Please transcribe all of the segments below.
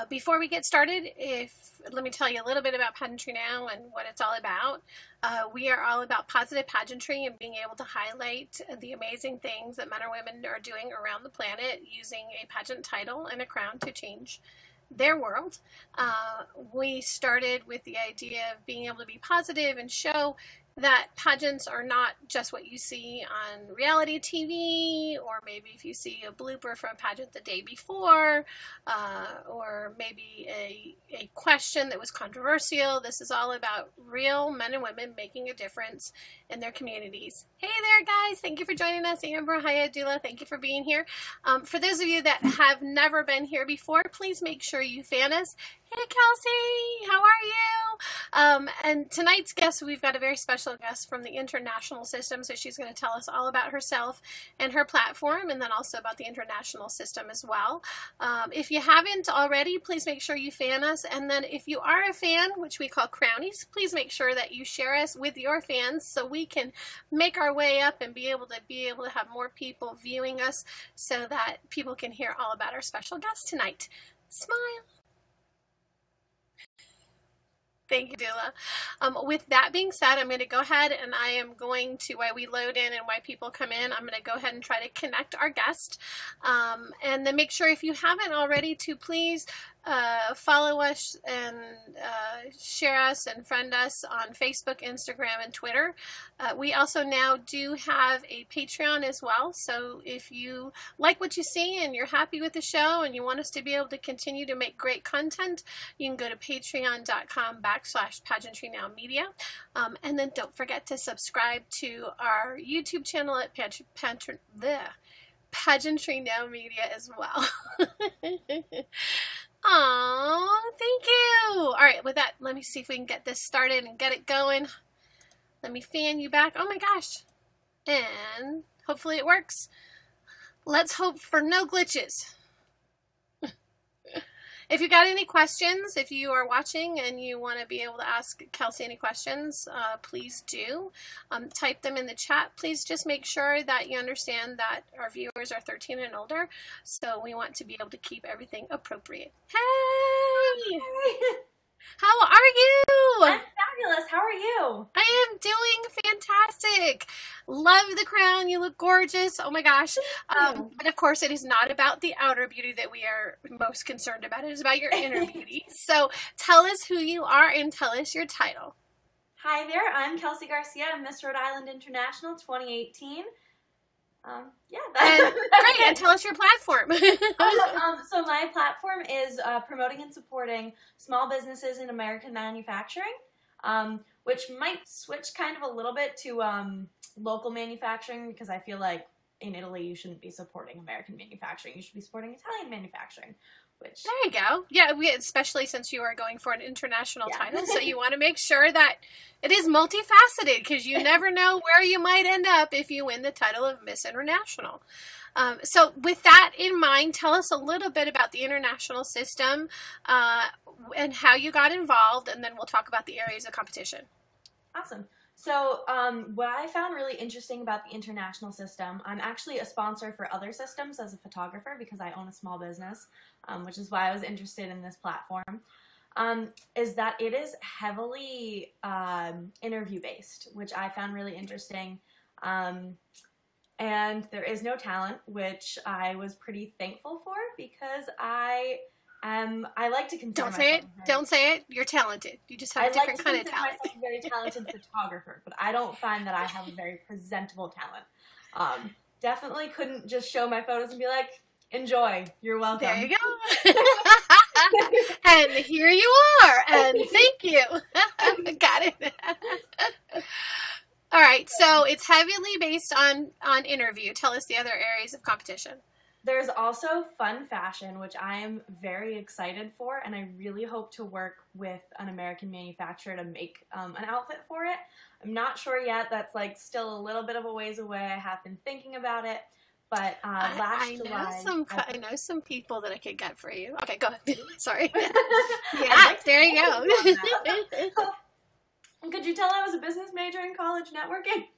Before we get started, let me tell you a little bit about Pageantry Now and what it's all about. We are all about positive pageantry and being able to highlight the amazing things that men or women are doing around the planet using a pageant title and a crown to change their world. We started with the idea of being able to be positive and show that pageants are not just what you see on reality TV, or maybe if you see a blooper from a pageant the day before, or maybe a question that was controversial. This is all about real men and women making a difference in their communities. Hey there, guys. Thank you for joining us. Amber Hayadula, thank you for being here. For those of you that have never been here before, please make sure you fan us. Hey, Kelsey, how are you? And tonight's guest, we've got a very special guest from the international system, so she's going to tell us all about herself and her platform, and then also about the international system as well. If you haven't already, please make sure you fan us, and then if you are a fan, which we call crownies, please make sure that you share us with your fans so we can make our way up and be able to have more people viewing us so that people can hear all about our special guest tonight. Smile. Thank you, Dula. With that being said, I'm going to go ahead and I am going to, while we load in and while people come in, I'm going to go ahead and try to connect our guest. And then make sure, if you haven't already, to please follow us and share us and friend us on Facebook, Instagram, and Twitter. We also now do have a Patreon as well. So if you like what you see and you're happy with the show and you want us to be able to continue to make great content, you can go to patreon.com/pageantrynowmedia. And then don't forget to subscribe to our YouTube channel at Pageantry Now Media as well. Oh, thank you. All right, with that, let me see if we can get this started and get it going. Let me fan you back. Oh my gosh. And hopefully it works. Let's hope for no glitches. If you got any questions, if you are watching and you want to be able to ask Kelsey any questions, please do. Type them in the chat. Please just make sure that you understand that our viewers are 13 and older, so we want to be able to keep everything appropriate. Hey! How are you? I'm fabulous. How are you? I am doing fantastic. Love the crown. You look gorgeous. Oh my gosh. But of course, it is not about the outer beauty that we are most concerned about. It is about your inner beauty. So tell us who you are and tell us your title. Hi there. I'm Kelsey Garcia. I'm Miss Rhode Island International 2018. Great, and tell us your platform. So my platform is promoting and supporting small businesses in American manufacturing, which might switch kind of a little bit to local manufacturing, because I feel like in Italy you shouldn't be supporting American manufacturing. You should be supporting Italian manufacturing. Which, there you go. Yeah, especially since you are going for an international title, so you want to make sure that it is multifaceted, because you never know where you might end up if you win the title of Miss International. So with that in mind, tell us a little bit about the international system and how you got involved, and then we'll talk about the areas of competition. Awesome. So what I found really interesting about the international system, I'm actually a sponsor for other systems as a photographer because I own a small business, which is why I was interested in this platform, is that it is heavily interview-based, which I found really interesting. And there is no talent, which I was pretty thankful for, because I like to consider myself. Don't say it. Don't say it. You're talented. You just have a different kind of talent. I like to consider myself a very talented photographer, but I don't find that I have a very presentable talent. Definitely couldn't just show my photos and be like, enjoy. You're welcome. There you go. And here you are. And thank you. Got it. All right. So it's heavily based on interview. Tell us the other areas of competition. There's also fun fashion, which I am very excited for, and I really hope to work with an American manufacturer to make an outfit for it. I'm not sure yet. That's like still a little bit of a ways away. I have been thinking about it, but I know some people that I could get for you. Okay, go ahead. Sorry. There you go. Could you tell I was a business major in college networking?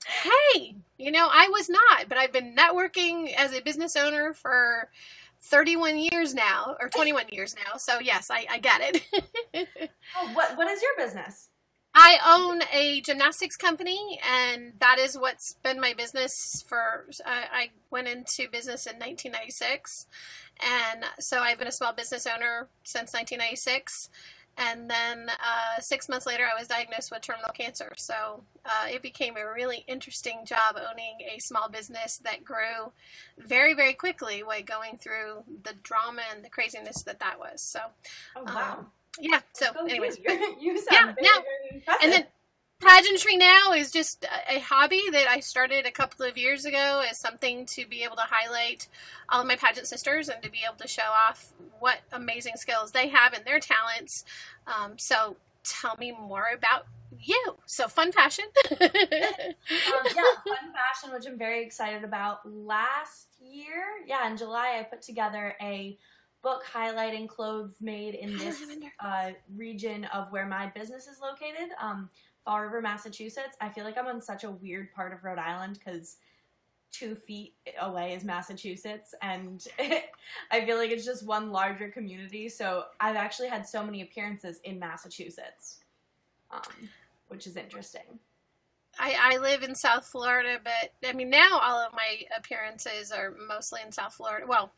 Hey, I was not, but I've been networking as a business owner for 31 years now, or 21 years now. So yes, I get it. Oh, what is your business? I own a gymnastics company, and that is what's been my business for, I went into business in 1996. And so I've been a small business owner since 1996. And then 6 months later, I was diagnosed with terminal cancer. So it became a really interesting job owning a small business that grew very, very quickly while going through the drama and the craziness that was. So, oh, wow. Yeah. So anyways, you sound very impressive. And then pageantry now is just a hobby that I started a couple of years ago as something to be able to highlight all of my pageant sisters and to be able to show off what amazing skills they have and their talents. So tell me more about you. So fun fashion. Yeah, fun fashion, which I'm very excited about. Last year, in July, I put together a book highlighting clothes made in this region of where my business is located, Fall River, Massachusetts. I feel like I'm on such a weird part of Rhode Island because 2 feet away is Massachusetts, and I feel like it's just one larger community. So I've actually had so many appearances in Massachusetts, which is interesting. I live in South Florida, but I mean, now all of my appearances are mostly in South Florida. Well,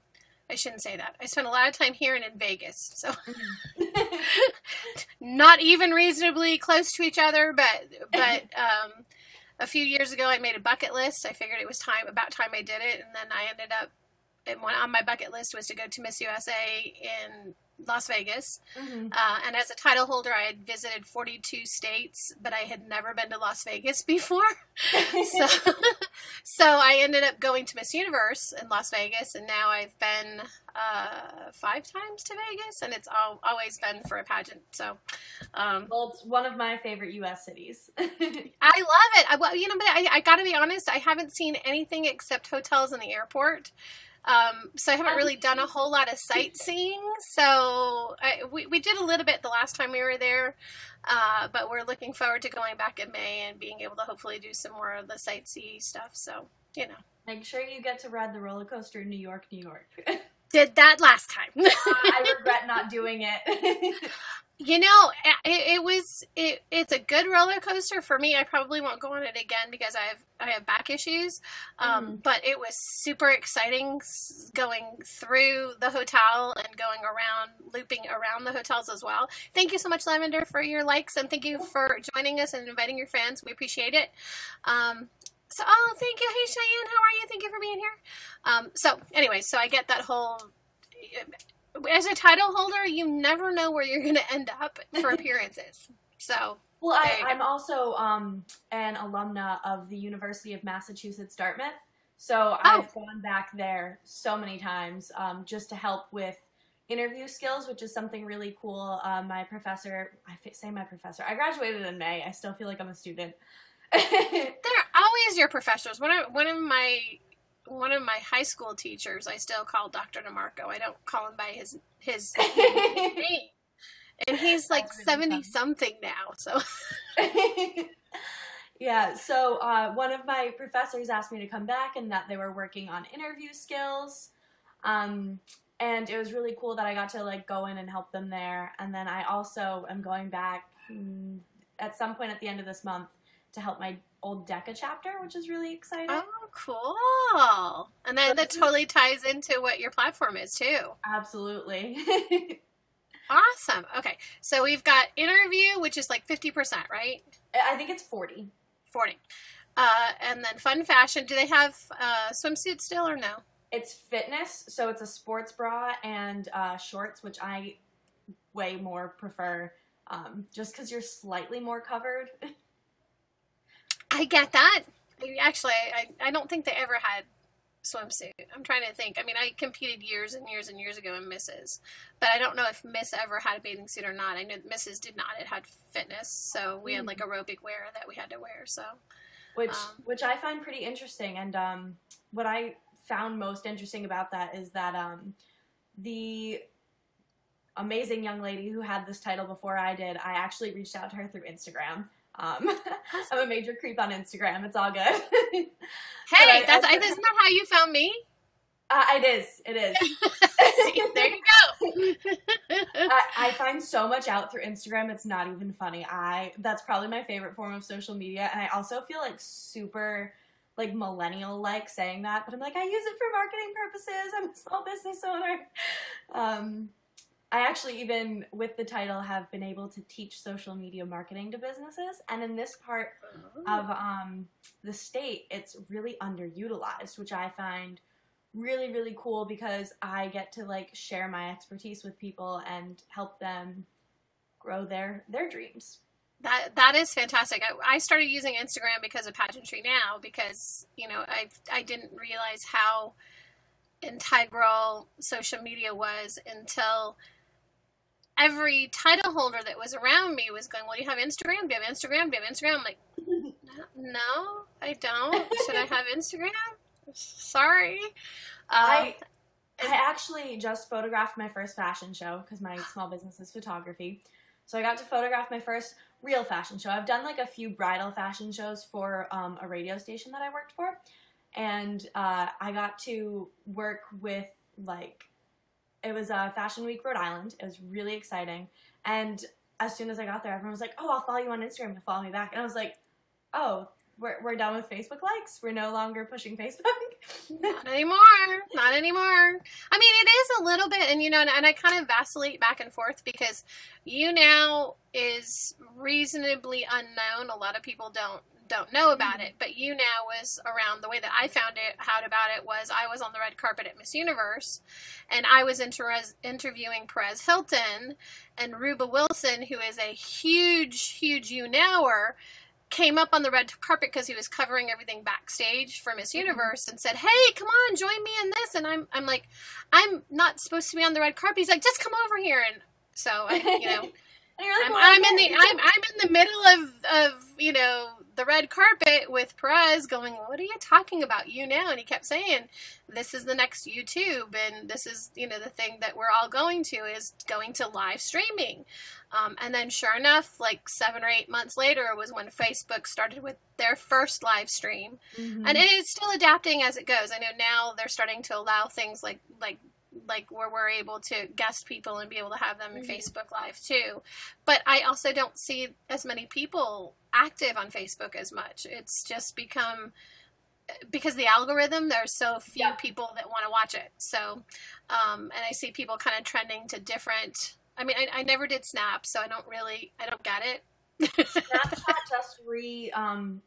I shouldn't say that. I spent a lot of time here and in Vegas, so not even reasonably close to each other. But a few years ago, I made a bucket list. I figured it was about time I did it, and then I ended up. And one on my bucket list was to go to Miss USA in Las Vegas. Mm-hmm. And as a title holder, I had visited 42 states, but I had never been to Las Vegas before. So I ended up going to Miss Universe in Las Vegas, and now I've been 5 times to Vegas, and it's always been for a pageant. So, well, it's one of my favorite U.S. cities. I love it. But I got to be honest, I haven't seen anything except hotels and the airport. So I haven't really done a whole lot of sightseeing. So we did a little bit the last time we were there, but we're looking forward to going back in May and being able to hopefully do some more of the sightsee stuff. So, Make sure you get to ride the roller coaster in New York, New York. Did that last time. I regret not doing it. It's a good roller coaster for me. I probably won't go on it again because I have back issues. But it was super exciting going through the hotel and looping around the hotels as well. Thank you so much, Lavender, for your likes, and thank you for joining us and inviting your fans. We appreciate it. Thank you. Hey, Cheyenne, how are you? Thank you for being here. So I get that whole. As a title holder, you never know where you're going to end up for appearances. So, well, I'm also an alumna of the University of Massachusetts Dartmouth. So I've gone back there so many times just to help with interview skills, which is something really cool. My professor, I graduated in May. I still feel like I'm a student. They're always your professors. One of my high school teachers, I still call Dr. DeMarco. I don't call him by his name. And he's like 70-something now. So yeah. So one of my professors asked me to come back and that they were working on interview skills. And it was really cool that I got to go in and help them there. And then I also am going back at some point at the end of this month to help my old DECA chapter, which is really exciting. Oh, cool. And that totally ties into what your platform is, too. Absolutely. Awesome. Okay. So we've got interview, which is 50%, right? I think it's 40. 40. And then fun fashion. Do they have swimsuits still or no? It's fitness. So it's a sports bra and shorts, which I way more prefer just because you're slightly more covered. I get that. Actually, I don't think they ever had swimsuit. I'm trying to think. I mean, I competed years and years and years ago in Misses, but I don't know if Miss ever had a bathing suit or not. I know Misses did not. It had fitness, so we had aerobic wear that we had to wear. So, which I find pretty interesting. And what I found most interesting about that is that the amazing young lady who had this title before I did, I actually reached out to her through Instagram. I'm a major creep on Instagram. It's all good. Hey, isn't that how you found me? It is. There you go. I find so much out through Instagram. It's not even funny. That's probably my favorite form of social media. And I also feel like super like millennial like saying that, but I'm like, I use it for marketing purposes. I'm a small business owner. I actually, even with the title, have been able to teach social media marketing to businesses. And in this part of the state, it's really underutilized, which I find really, really cool because I get to like share my expertise with people and help them grow their dreams. That is fantastic. I started using Instagram because of Pageantry Now, because, you know, I didn't realize how integral social media was until every title holder that was around me was going, well, do you have Instagram? Do you have Instagram? Do you have Instagram? I'm like, no, I don't. Should I have Instagram? Sorry. I actually just photographed my first fashion show because my small business is photography. So I got to photograph my first real fashion show. I've done like a few bridal fashion shows for a radio station that I worked for. And I got to work with like, it was Fashion Week Rhode Island. It was really exciting. And as soon as I got there, everyone was like, oh, I'll follow you on Instagram to follow me back. And I was like, oh, we're done with Facebook likes? We're no longer pushing Facebook? Not anymore. Not anymore. I mean, it is a little bit, and you know, and I kind of vacillate back and forth because YouNow is reasonably unknown. A lot of people don't know about it, but YouNow was around. The way that I found out about it was I was on the red carpet at Miss Universe, and I was interviewing Perez Hilton, and Ruba Wilson, who is a huge YouNower, came up on the red carpet because he was covering everything backstage for Miss Universe and said, hey, come on, join me in this. And I'm like, I'm not supposed to be on the red carpet. He's like, just come over here. And so, you know, I'm in the middle of, you know, the red carpet with Perez going, what are you talking about YouNow? And he kept saying, this is the next YouTube. And this is, you know, the thing that we're all going to is going to live streaming. And then sure enough, like 7 or 8 months later was when Facebook started with their first live stream. Mm-hmm. And it is still adapting as it goes. I know now they're starting to allow things like where we're able to guest people and be able to have them in Facebook Live too. But I also don't see as many people active on Facebook as much. It's just become, because the algorithm, there's so few people that want to watch it. So, and I see people kind of trending to different, I mean, I never did Snap, so I don't get it. Snapchat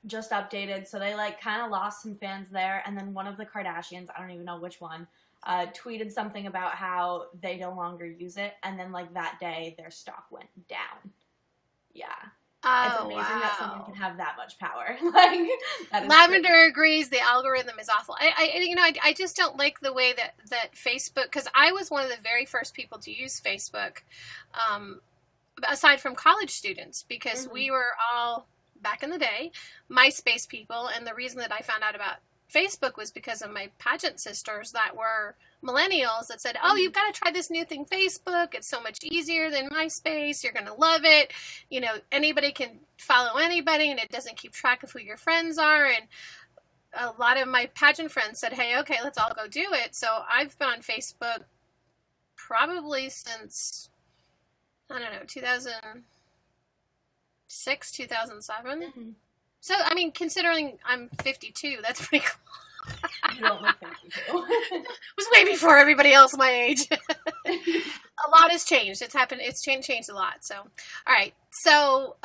just updated, so they like kind of lost some fans there. And then one of the Kardashians, I don't even know which one, tweeted something about how they no longer use it, and then like that day their stock went down. Yeah. It's amazing that someone can have that much power. Like, that is Lavender crazy. Agrees. The algorithm is awful. I just don't like the way that Facebook, because I was one of the very first people to use Facebook, aside from college students, because we were all, back in the day, MySpace people, and the reason that I found out about Facebook was because of my pageant sisters that were millennials that said, oh, you've got to try this new thing, Facebook. It's so much easier than MySpace. You're going to love it. You know, anybody can follow anybody, and it doesn't keep track of who your friends are. And a lot of my pageant friends said, hey, okay, let's all go do it. So I've been on Facebook probably since, I don't know, 2006, 2007. Mm-hmm. So, I mean, considering I'm 52, that's pretty cool. You don't look 52. It was way before everybody else my age. A lot has changed. It's happened. It's changed a lot. So, all right. So,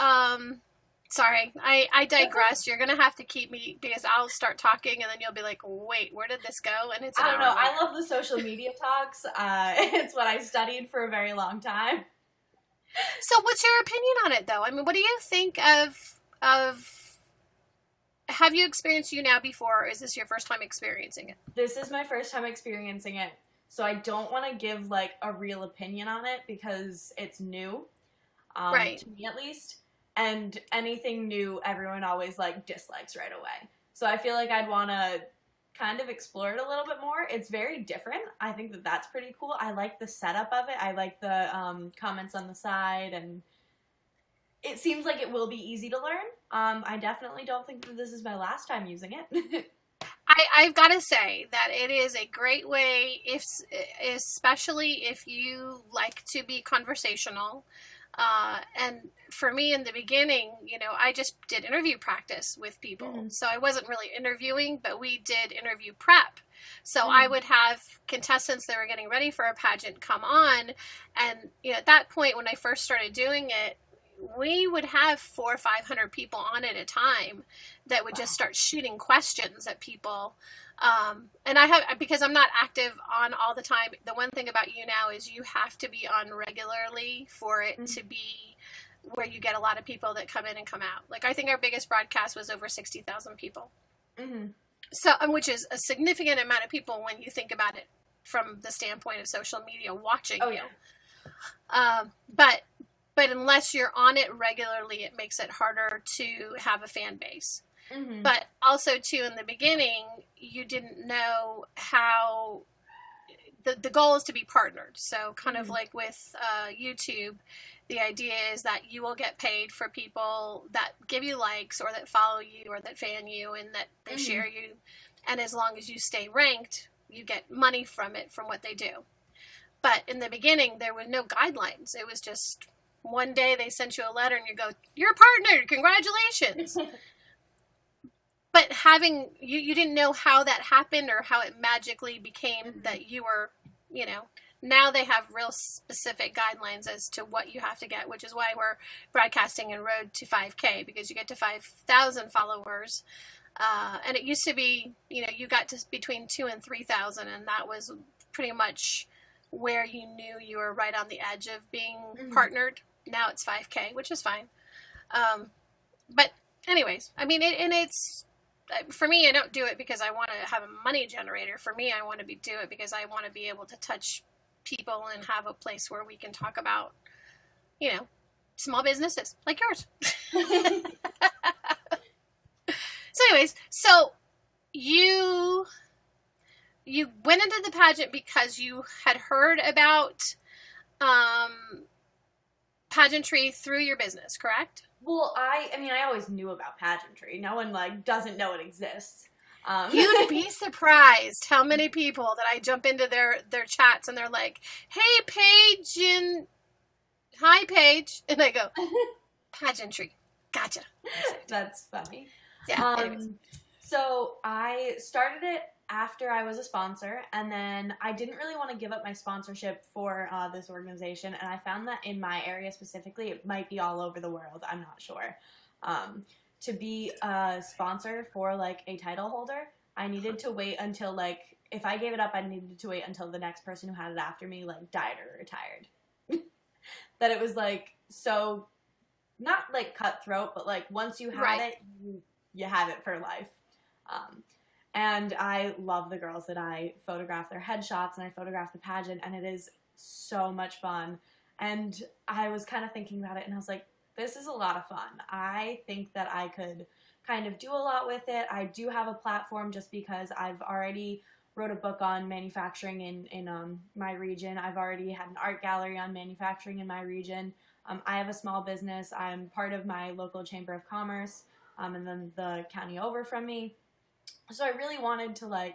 sorry, I digress. You're going to have to keep me, because I'll start talking and then you'll be like, wait, where did this go? And it's I don't know. I love the social media talks. It's what I studied for a very long time. So what's your opinion on it, though? I mean, what do you think of have you experienced YouNow before, or is this your first time experiencing it? This is my first time experiencing it, so I don't want to give, like, a real opinion on it because it's new, right. To me at least, and anything new, everyone always, like, dislikes right away. So I feel like I'd want to kind of explore it a little bit more. It's very different. I think that that's pretty cool. I like the setup of it. I like the comments on the side, and it seems like it will be easy to learn. I definitely don't think that this is my last time using it. I I've got to say that it is a great way, especially if you like to be conversational. And for me in the beginning, I just did interview practice with people. Mm-hmm. So I wasn't really interviewing, but we did interview prep. So I would have contestants that were getting ready for a pageant come on. And at that point, when I first started doing it, we would have 400 or 500 people on at a time that would just start shooting questions at people. And because I'm not active on all the time, the one thing about you now is you have to be on regularly for it to be where you get a lot of people that come in and come out. Like, I think our biggest broadcast was over 60,000 people. Mm-hmm. So, which is a significant amount of people when you think about it from the standpoint of social media watching you. Yeah. But unless you're on it regularly, it makes it harder to have a fan base. Mm-hmm. But also, too, in the beginning, you didn't know how the goal is to be partnered. So kind of like with YouTube, the idea is that you will get paid for people that give you likes or that follow you or that fan you and that they share you. And as long as you stay ranked, you get money from it, from what they do. But in the beginning, there were no guidelines. It was just one day they sent you a letter and you go, "You're a partner, congratulations." But you didn't know how that happened or how it magically became that you were, now they have real specific guidelines as to what you have to get, which is why we're broadcasting in Road to 5K, because you get to 5,000 followers. And it used to be, you got to between 2,000 and 3,000, and that was pretty much where you knew you were right on the edge of being partnered. Now it's 5K, which is fine. But anyways, I mean, it's, for me, I don't do it because I want to have a money generator. For me, I want to do it because I want to be able to touch people and have a place where we can talk about, small businesses like yours. So anyways, so you went into the pageant because you had heard about pageantry through your business, correct? Well, I always knew about pageantry. No one, doesn't know it exists. You'd be surprised how many people that I jump into their chats and they're like, "Hey, Paige," and "Hi, Paige," and I go, "Pageantry. Gotcha." That's funny. Yeah. So I started it after I was a sponsor, and then I didn't really want to give up my sponsorship for this organization, and I found that in my area specifically, it might be all over the world, I'm not sure. To be a sponsor for, a title holder, I needed to wait until, if I gave it up, I needed to wait until the next person who had it after me, died or retired. That it was, so, not, cutthroat, but, once you had it, you have it for life. And I love the girls that I photograph their headshots and I photograph the pageant, and it is so much fun. And I was kind of thinking about it, and I was like, this is a lot of fun. I think that I could kind of do a lot with it. I do have a platform just because I've already wrote a book on manufacturing in my region. I've already had an art gallery on manufacturing in my region. I have a small business. I'm part of my local chamber of commerce, and then the county over from me. So I really wanted to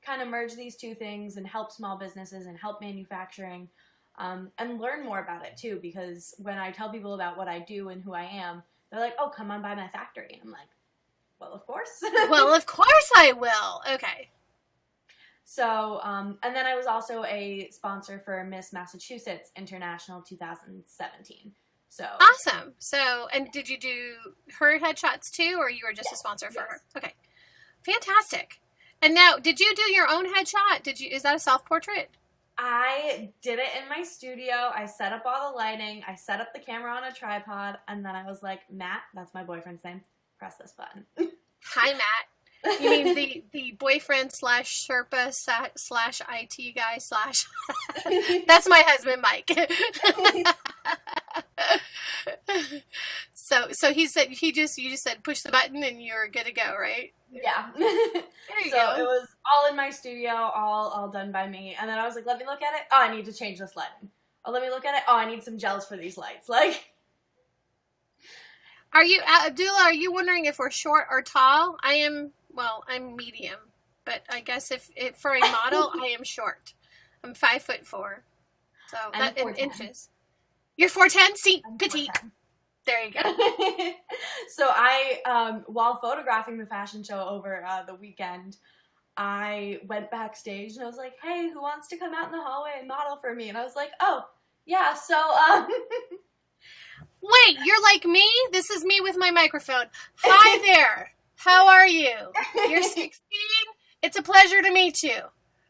kind of merge these two things and help small businesses and help manufacturing, and learn more about it too, because when I tell people about what I do and who I am, they're like, "Oh, come on by my factory." And I'm like, well, of course. Well, of course I will. Okay. So, and then I was also a sponsor for Miss Massachusetts International 2017. So awesome. So, and did you do her headshots too, or you were just a sponsor for her? Okay. Fantastic. And now, did you do your own headshot? Is that a self-portrait? I did it in my studio. I set up all the lighting. I set up the camera on a tripod, and then I was like, "Matt," that's my boyfriend's name, "press this button." Hi, Matt. You mean the boyfriend / Sherpa / IT guy / that's my husband, Mike. So you just said push the button and you're good to go, right? Yeah. There you go. It was all in my studio, all done by me. And then I was like, let me look at it. Oh, I need to change this lighting. Oh, let me look at it. Oh, I need some gels for these lights. Are you, Abdullah, are you wondering if we're short or tall? I'm medium. but I guess if for a model, I am short. I'm 5'4", so that in inches. You're 4'10". See, I'm petite. 4'10". There you go. So I, while photographing the fashion show over the weekend, I went backstage and I was like, "Hey, who wants to come out in the hallway and model for me?" And I was like, "Oh, yeah." So, Wait, you're like me? This is me with my microphone. Hi there. How are you? You're 16? It's a pleasure to meet you.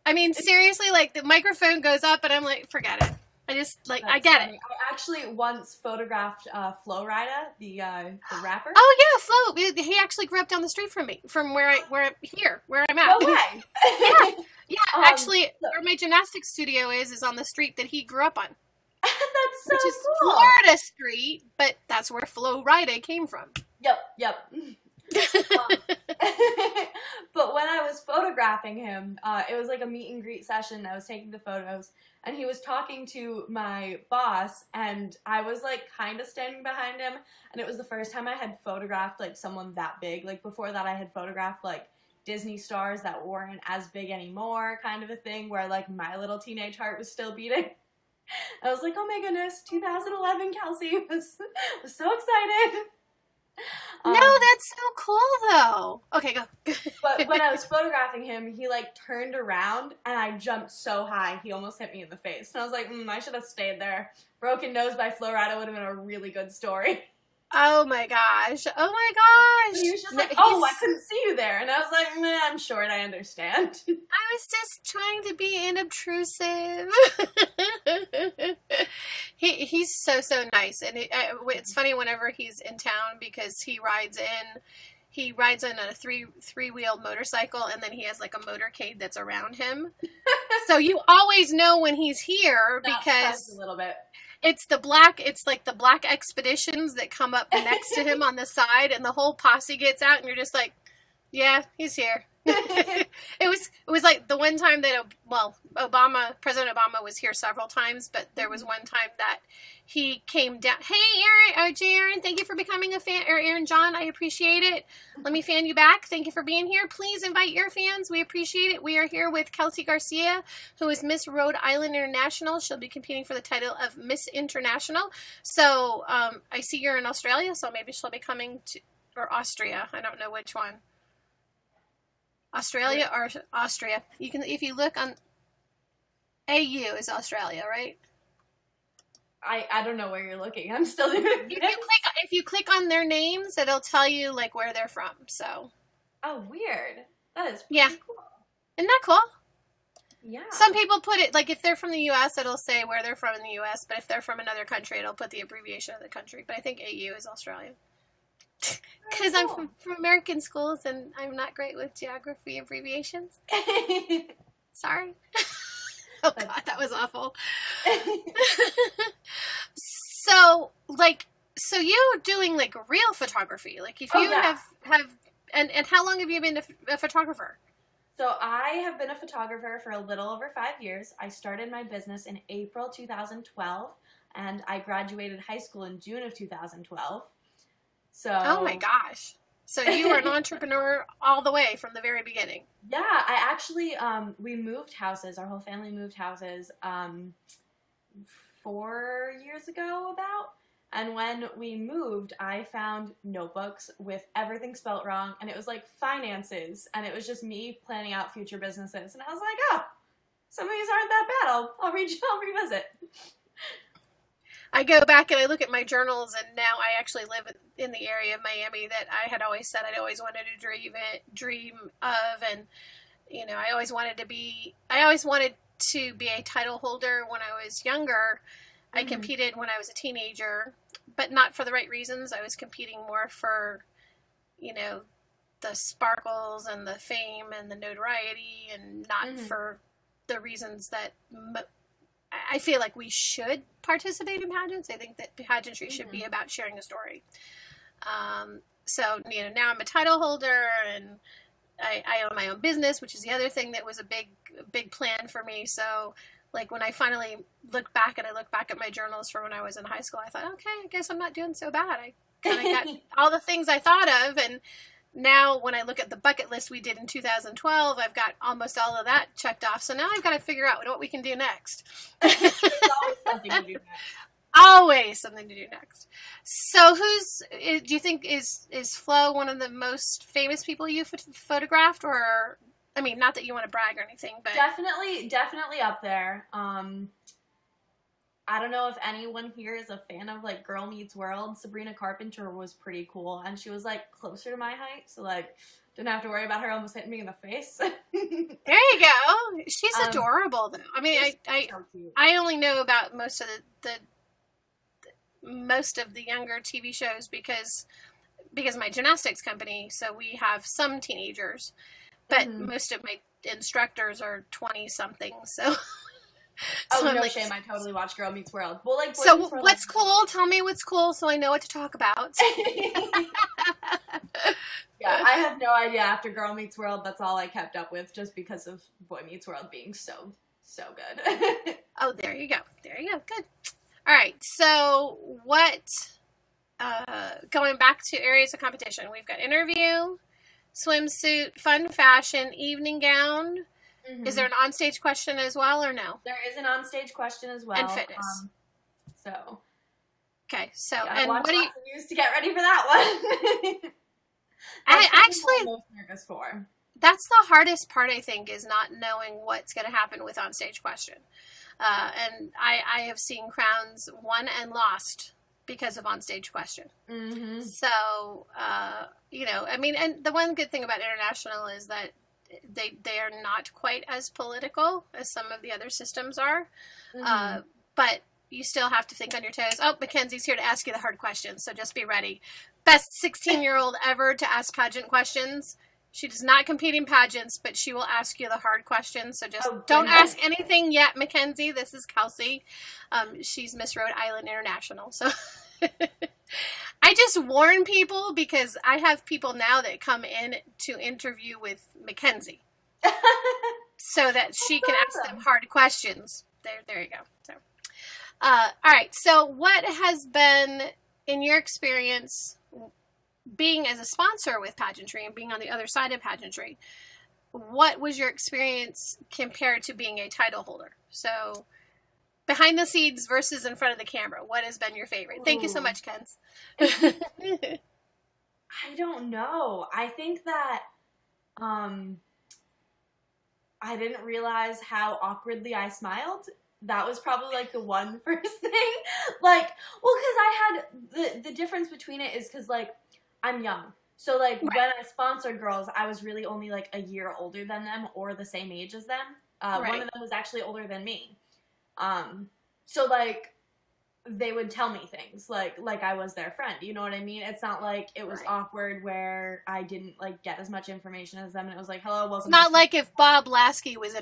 I mean, seriously, like, the microphone goes up and I'm like, forget it. I just, like, I get it. I actually once photographed Flo Rida, the rapper. Oh, yeah, Flo. He actually grew up down the street from me, from where I'm at. No way. Yeah, actually, where my gymnastics studio is on the street that he grew up on. That's so which is cool. Florida Street, but that's where Flo Rida came from. Yep. But when I was photographing him, it was like a meet and greet session. I was taking the photos, and he was talking to my boss, and I was like kind of standing behind him, and it was the first time I had photographed like someone that big. Like before that, I had photographed like Disney stars that weren't as big anymore, kind of a thing, where like my little teenage heart was still beating. I was like, oh my goodness, 2011 Kelsey was so excited. No, that's so cool though. Okay, go. But when I was photographing him, he like turned around and I jumped so high he almost hit me in the face. And I was like, I should have stayed there. Broken Nose by Flo Rida would have been a really good story. Oh my gosh. He was just like, oh, I couldn't see you there. And I was like, I'm short, I understand. I was just trying to be unobtrusive. He's so nice. And it's funny whenever he's in town because he rides in a three-wheeled motorcycle, and then he has like a motorcade that's around him. So you always know when he's here because a little bit. It's like the black expeditions that come up next to him on the side, and the whole posse gets out, and you're just like, yeah, he's here. It was like the one time that, President Obama was here several times, but there was one time that he came down. Hey, Aaron, thank you for becoming a fan. Or Aaron John, I appreciate it. Let me fan you back. Thank you for being here. Please invite your fans. We appreciate it. We are here with Kelsey Garcia, who is Miss Rhode Island International. She'll be competing for the title of Miss International. So I see you're in Australia, so maybe she'll be coming to, or Austria. I don't know which one. Australia or Austria. You can, if you look on AU is Australia, right? I don't know where you're looking. I'm still doing it. If you click on their names, it'll tell you like where they're from. So. Oh, weird. That is pretty cool. Isn't that cool? Yeah. Some people put it like if they're from the U.S., it'll say where they're from in the U.S. But if they're from another country, it'll put the abbreviation of the country. But I think AU is Australia. Because I'm from American schools and I'm not great with geography abbreviations. Sorry. Oh, God, that was awful. So you doing like real photography? Like if you have and how long have you been a photographer? So I have been a photographer for a little over 5 years. I started my business in April 2012 and I graduated high school in June of 2012. So. Oh my gosh. So you were an entrepreneur all the way from the very beginning. Yeah, I actually, we moved houses. Our whole family moved houses 4 years ago about. And when we moved, I found notebooks with everything spelt wrong. And it was like finances. And it was just me planning out future businesses. And I was like, oh, some of these aren't that bad. I'll revisit. I go back and I look at my journals, and now I actually live in the area of Miami that I had always said I'd always wanted to dream of, and you know, I always wanted to be a title holder when I was younger. Mm-hmm. I competed when I was a teenager, but not for the right reasons. I was competing more for, you know, the sparkles and the fame and the notoriety, and not for the reasons that I feel like we should participate in pageants. I think that pageantry should be about sharing a story. So, you know, now I'm a title holder, and I own my own business, which is the other thing that was a big plan for me. So, like, when I finally look back at my journals from when I was in high school, I thought, okay, I guess I'm not doing so bad. I kind of got all the things I thought of, and now when I look at the bucket list we did in 2012, I've got almost all of that checked off. So now I've got to figure out what we can do next. There's always something to do next. Always something to do next. So do you think is Flo one of the most famous people you photographed? Or, I mean, not that you want to brag or anything, but definitely up there. I don't know if anyone here is a fan of like Girl Meets World. Sabrina Carpenter was pretty cool, and she was like closer to my height, so like didn't have to worry about her almost hitting me in the face. There you go. She's adorable, though. I mean, I only know about most of the younger TV shows because my gymnastics company. So we have some teenagers, but most of my instructors are 20 something. So. Oh, so no shame. I totally watch Girl Meets World. Well, like, so what's cool? Tell me what's cool so I know what to talk about. Yeah, I have no idea. After Girl Meets World, that's all I kept up with just because of Boy Meets World being so good. Oh, there you go. There you go. Good. All right. So going back to areas of competition, we've got interview, swimsuit, fun fashion, evening gown. Mm-hmm. Is there an onstage question as well, or no? There is an onstage question as well. And fitness. Okay, so yeah, and what do you use to get ready for that one? I actually I'm most nervous for. That's the hardest part, I think, is not knowing what's going to happen with onstage question. And I have seen crowns won and lost because of onstage question. Mm-hmm. So I mean, and the one good thing about international is that they are not quite as political as some of the other systems are. Mm-hmm. But you still have to think on your toes. Oh, Mackenzie's here to ask you the hard questions, so just be ready. Best 16-year-old ever to ask pageant questions. She does not compete in pageants, but she will ask you the hard questions. So just don't ask anything yet, Mackenzie. This is Kelsey. She's Miss Rhode Island International. So I just warn people because I have people now that come in to interview with Mackenzie so that she can ask them hard questions. There you go. So, all right. So what has been, in your experience, being as a sponsor with pageantry and being on the other side of pageantry, what was your experience compared to being a title holder? So behind the scenes versus in front of the camera, what has been your favorite? Thank you so much, Kens. I don't know. I think that I didn't realize how awkwardly I smiled. That was probably like the one first thing. Like, well, because I had the difference between it is because like I'm young. So like when I sponsored girls, I was really only like a year older than them or the same age as them. One of them was actually older than me. So like they would tell me things like I was their friend, you know what I mean? It's not like it was awkward where I didn't like get as much information as them and it was like, hello, welcome. It's not like if Bob Lasky was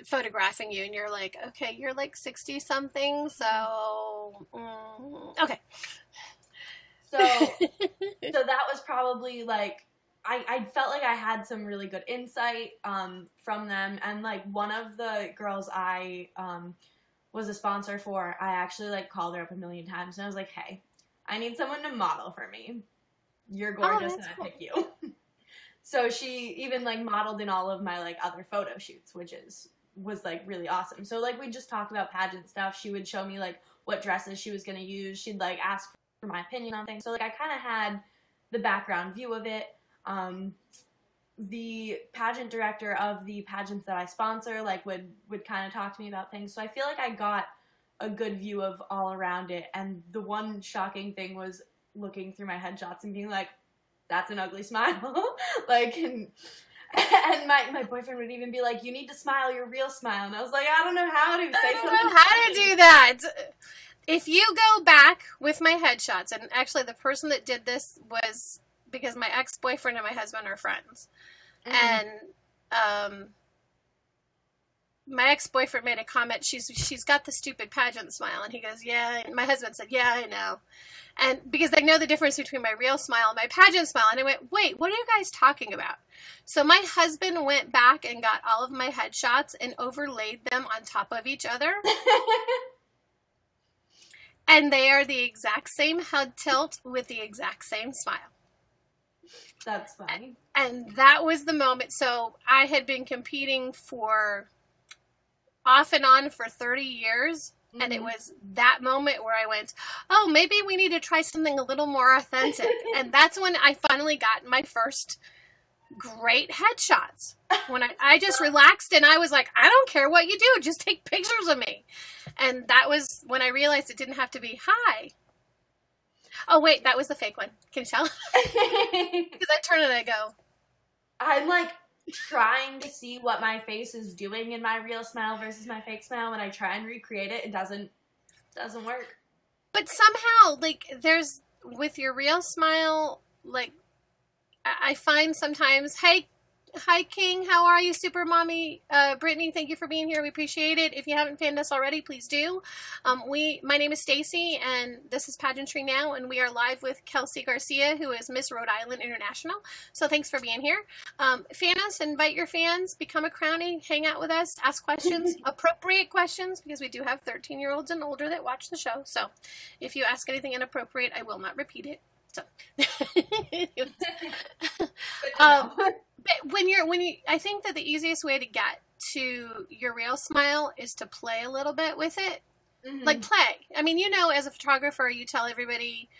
photographing you and you're like, okay, you're like 60 something, so okay. So that was probably like I felt like I had some really good insight from them, and like one of the girls I was a sponsor for, I actually like called her up a million times and I was like, hey, I need someone to model for me. You're gorgeous and I pick you. So she even like modeled in all of my like other photo shoots, which was like really awesome. So like we just talked about pageant stuff. She would show me like what dresses she was going to use. She'd like ask for my opinion on things. So like I kind of had the background view of it. The pageant director of the pageants that I sponsor like would kind of talk to me about things. So I feel like I got a good view of all around it. And the one shocking thing was looking through my headshots and being like, that's an ugly smile. Like, and my boyfriend would even be like, you need to smile your real smile. And I was like, I don't know how to say something. I don't know how to do that. If you go back with my headshots, and actually the person that did this was because my ex-boyfriend and my husband are friends. Mm-hmm. And my ex-boyfriend made a comment, she's got the stupid pageant smile. And he goes, yeah. And my husband said, yeah, I know. And because they know the difference between my real smile and my pageant smile. And I went, wait, what are you guys talking about? So my husband went back and got all of my headshots and overlaid them on top of each other. And they are the exact same head tilt with the exact same smile. That's funny. And that was the moment. So I had been competing for off and on for 30 years. Mm-hmm. And it was that moment where I went, oh, maybe we need to try something a little more authentic. And that's when I finally got my first great headshots. When I just relaxed and I was like, I don't care what you do, just take pictures of me. And that was when I realized it didn't have to be hi. Oh, wait, that was the fake one. Can you tell? Because I turn and I go. I'm like trying to see what my face is doing in my real smile versus my fake smile. When I try and recreate it, it doesn't work. But somehow, like, there's, with your real smile, like, I find sometimes, hey, hi, King, how are you, Super Mommy? Brittany, thank you for being here. We appreciate it. If you haven't fanned us already, please do. My name is Stacy, and this is Pageantry Now, and we are live with Kelsey Garcia, who is Miss Rhode Island International. So thanks for being here. Fan us, invite your fans, become a crownie, hang out with us, ask questions, appropriate questions, because we do have 13-year-olds and older that watch the show. So if you ask anything inappropriate, I will not repeat it. So, I think that the easiest way to get to your real smile is to play a little bit with it. Mm-hmm. Like play. I mean, as a photographer, you tell everybody,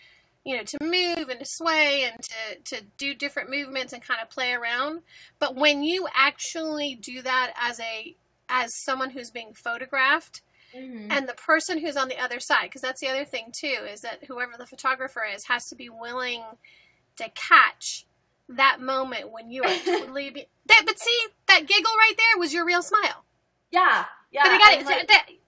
to move and to sway and to do different movements and kind of play around. But when you actually do that as someone who's being photographed, mm-hmm. and the person who's on the other side, because that's the other thing too, is that whoever the photographer is has to be willing to catch that moment when you are totally but see, that giggle right there was your real smile. Yeah. But I got it.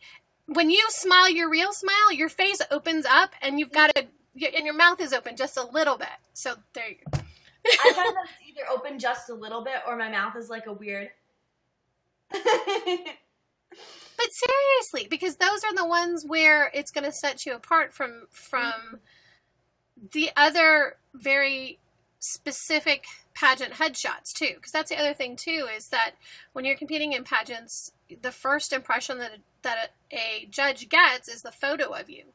When you smile your real smile, your face opens up and you've got and your mouth is open just a little bit. So there you go. I find that it's either open just a little bit or my mouth is like a weird But seriously, because those are the ones where it's going to set you apart from the other very specific pageant headshots too. Because that's the other thing too, is that when you're competing in pageants, the first impression that a judge gets is the photo of you.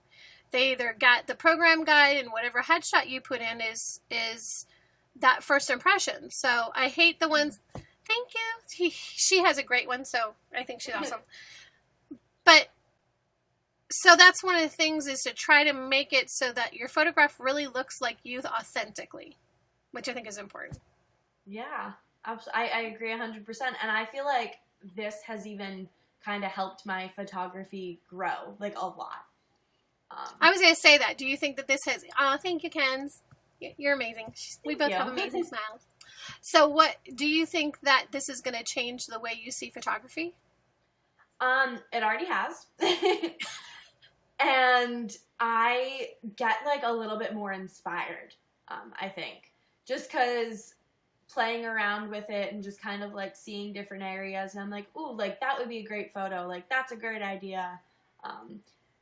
They either got the program guide, and whatever headshot you put in is that first impression. So I hate the ones. Thank you. She has a great one, so I think she's awesome. But, so that's one of the things, is to try to make it so that your photograph really looks like you authentically, which I think is important. Yeah, I agree 100%. And I feel like this has even kind of helped my photography grow, like, a lot. I was going to say that. Do you think that this has... Oh, thank you, Kens. You're amazing. We both have amazing smiles. So what... Do you think that this is going to change the way you see photography? It already has. And I get like a little bit more inspired, I think. Just because playing around with it and just kind of like seeing different areas, and I'm like, ooh, like that would be a great photo. Like that's a great idea.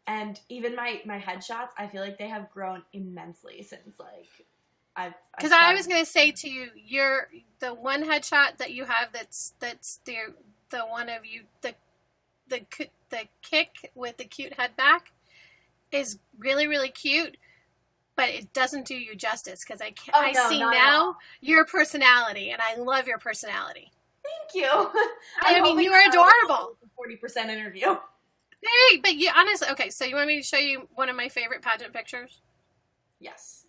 And even my headshots, I feel like they have grown immensely since like because I was going to say to you, the one headshot that you have that's the one of you, the kick with the cute head back is really, really cute, but it doesn't do you justice, because I see now your personality, and I love your personality. Thank you. I mean, you are adorable. 40% interview. Hey, but you honestly, okay, so you want me to show you one of my favorite pageant pictures? Yes.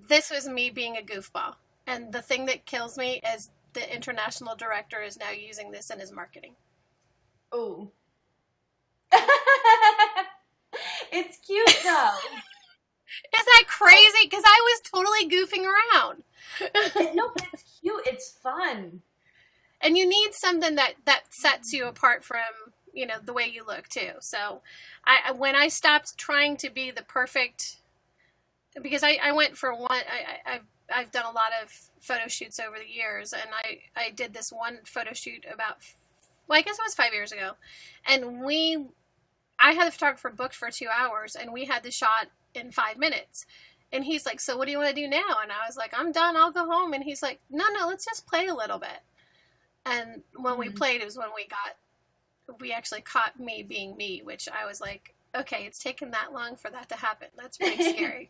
This was me being a goofball, and the thing that kills me is the international director is now using this in his marketing. Oh. It's cute though. Is that crazy? Because I was totally goofing around. No, but it's cute. It's fun. And you need something that sets you apart from, the way you look too. So when I stopped trying to be the perfect, because I went for one, I've done a lot of photo shoots over the years, and I did this one photo shoot about, I guess it was 5 years ago. And I had the photographer booked for 2 hours, and we had the shot in 5 minutes. And he's like, so what do you want to do now? And I was like, I'm done. I'll go home. And he's like, no, let's just play a little bit. And when we played, it was when we actually caught me being me, which I was like, okay, it's taken that long for that to happen. That's pretty scary.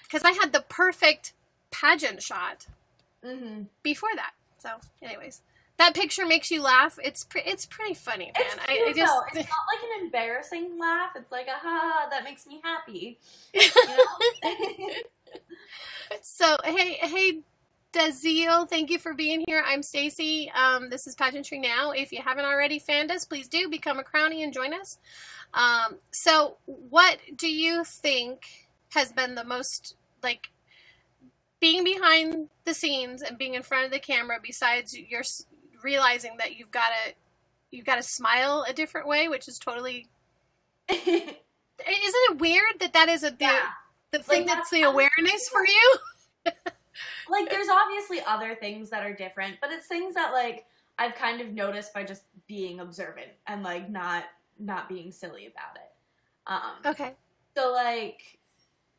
Because I had the perfect pageant shot Mm-hmm. before that. So, anyways, that picture makes you laugh. It's pretty funny, man. It's cute, though. It's not like an embarrassing laugh. It's like, aha, that makes me happy. You know? So, hey, Dazil, thank you for being here. I'm Stacy. This is Pageantry Now. If you haven't already fanned us, please do become a crownie and join us. So, what do you think has been the most, like, being behind the scenes and being in front of the camera, besides your realizing that you've got to smile a different way, which is totally, isn't it weird that is the thing, like, that's the awareness for you? Like, there's obviously other things that are different, but it's things that, like, I've kind of noticed by just being observant and, like, not being silly about it. Okay. So, like,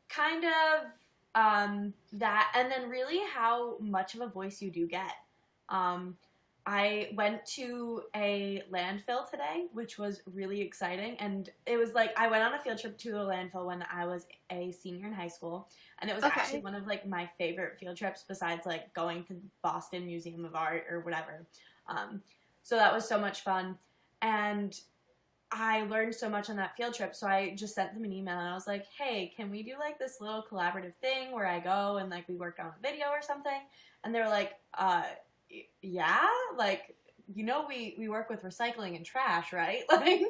kind of that, and then really how much of a voice you do get. I went to a landfill today, which was really exciting, and it was like, I went on a field trip to a landfill when I was a senior in high school, and it was actually one of, like, my favorite field trips besides, like, going to Boston Museum of Art or whatever. So that was so much fun, and I learned so much on that field trip, so I just sent them an email, and I was like, hey, can we do, like, this little collaborative thing where I go and, like, we work on a video or something? And they were like, yeah? Like, you know, we work with recycling and trash, right? Like,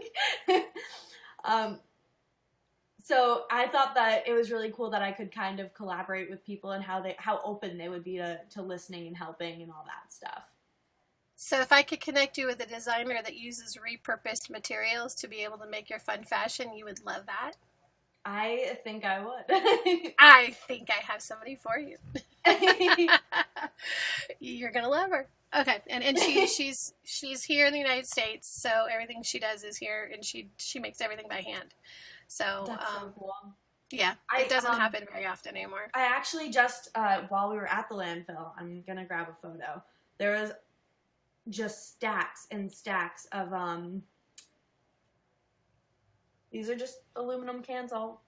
so I thought that it was really cool that I could kind of collaborate with people and how open they would be to listening and helping and all that stuff. So if I could connect you with a designer that uses repurposed materials to be able to make your fun fashion, you would love that? I think I would. I think I have somebody for you. You're gonna love her. Okay, and she's here in the United States, so everything she does is here, and she makes everything by hand. So that's so cool. Yeah, it doesn't happen very often anymore. I actually just while we were at the landfill, I'm gonna grab a photo. There was just stacks and stacks of these are just aluminum cans all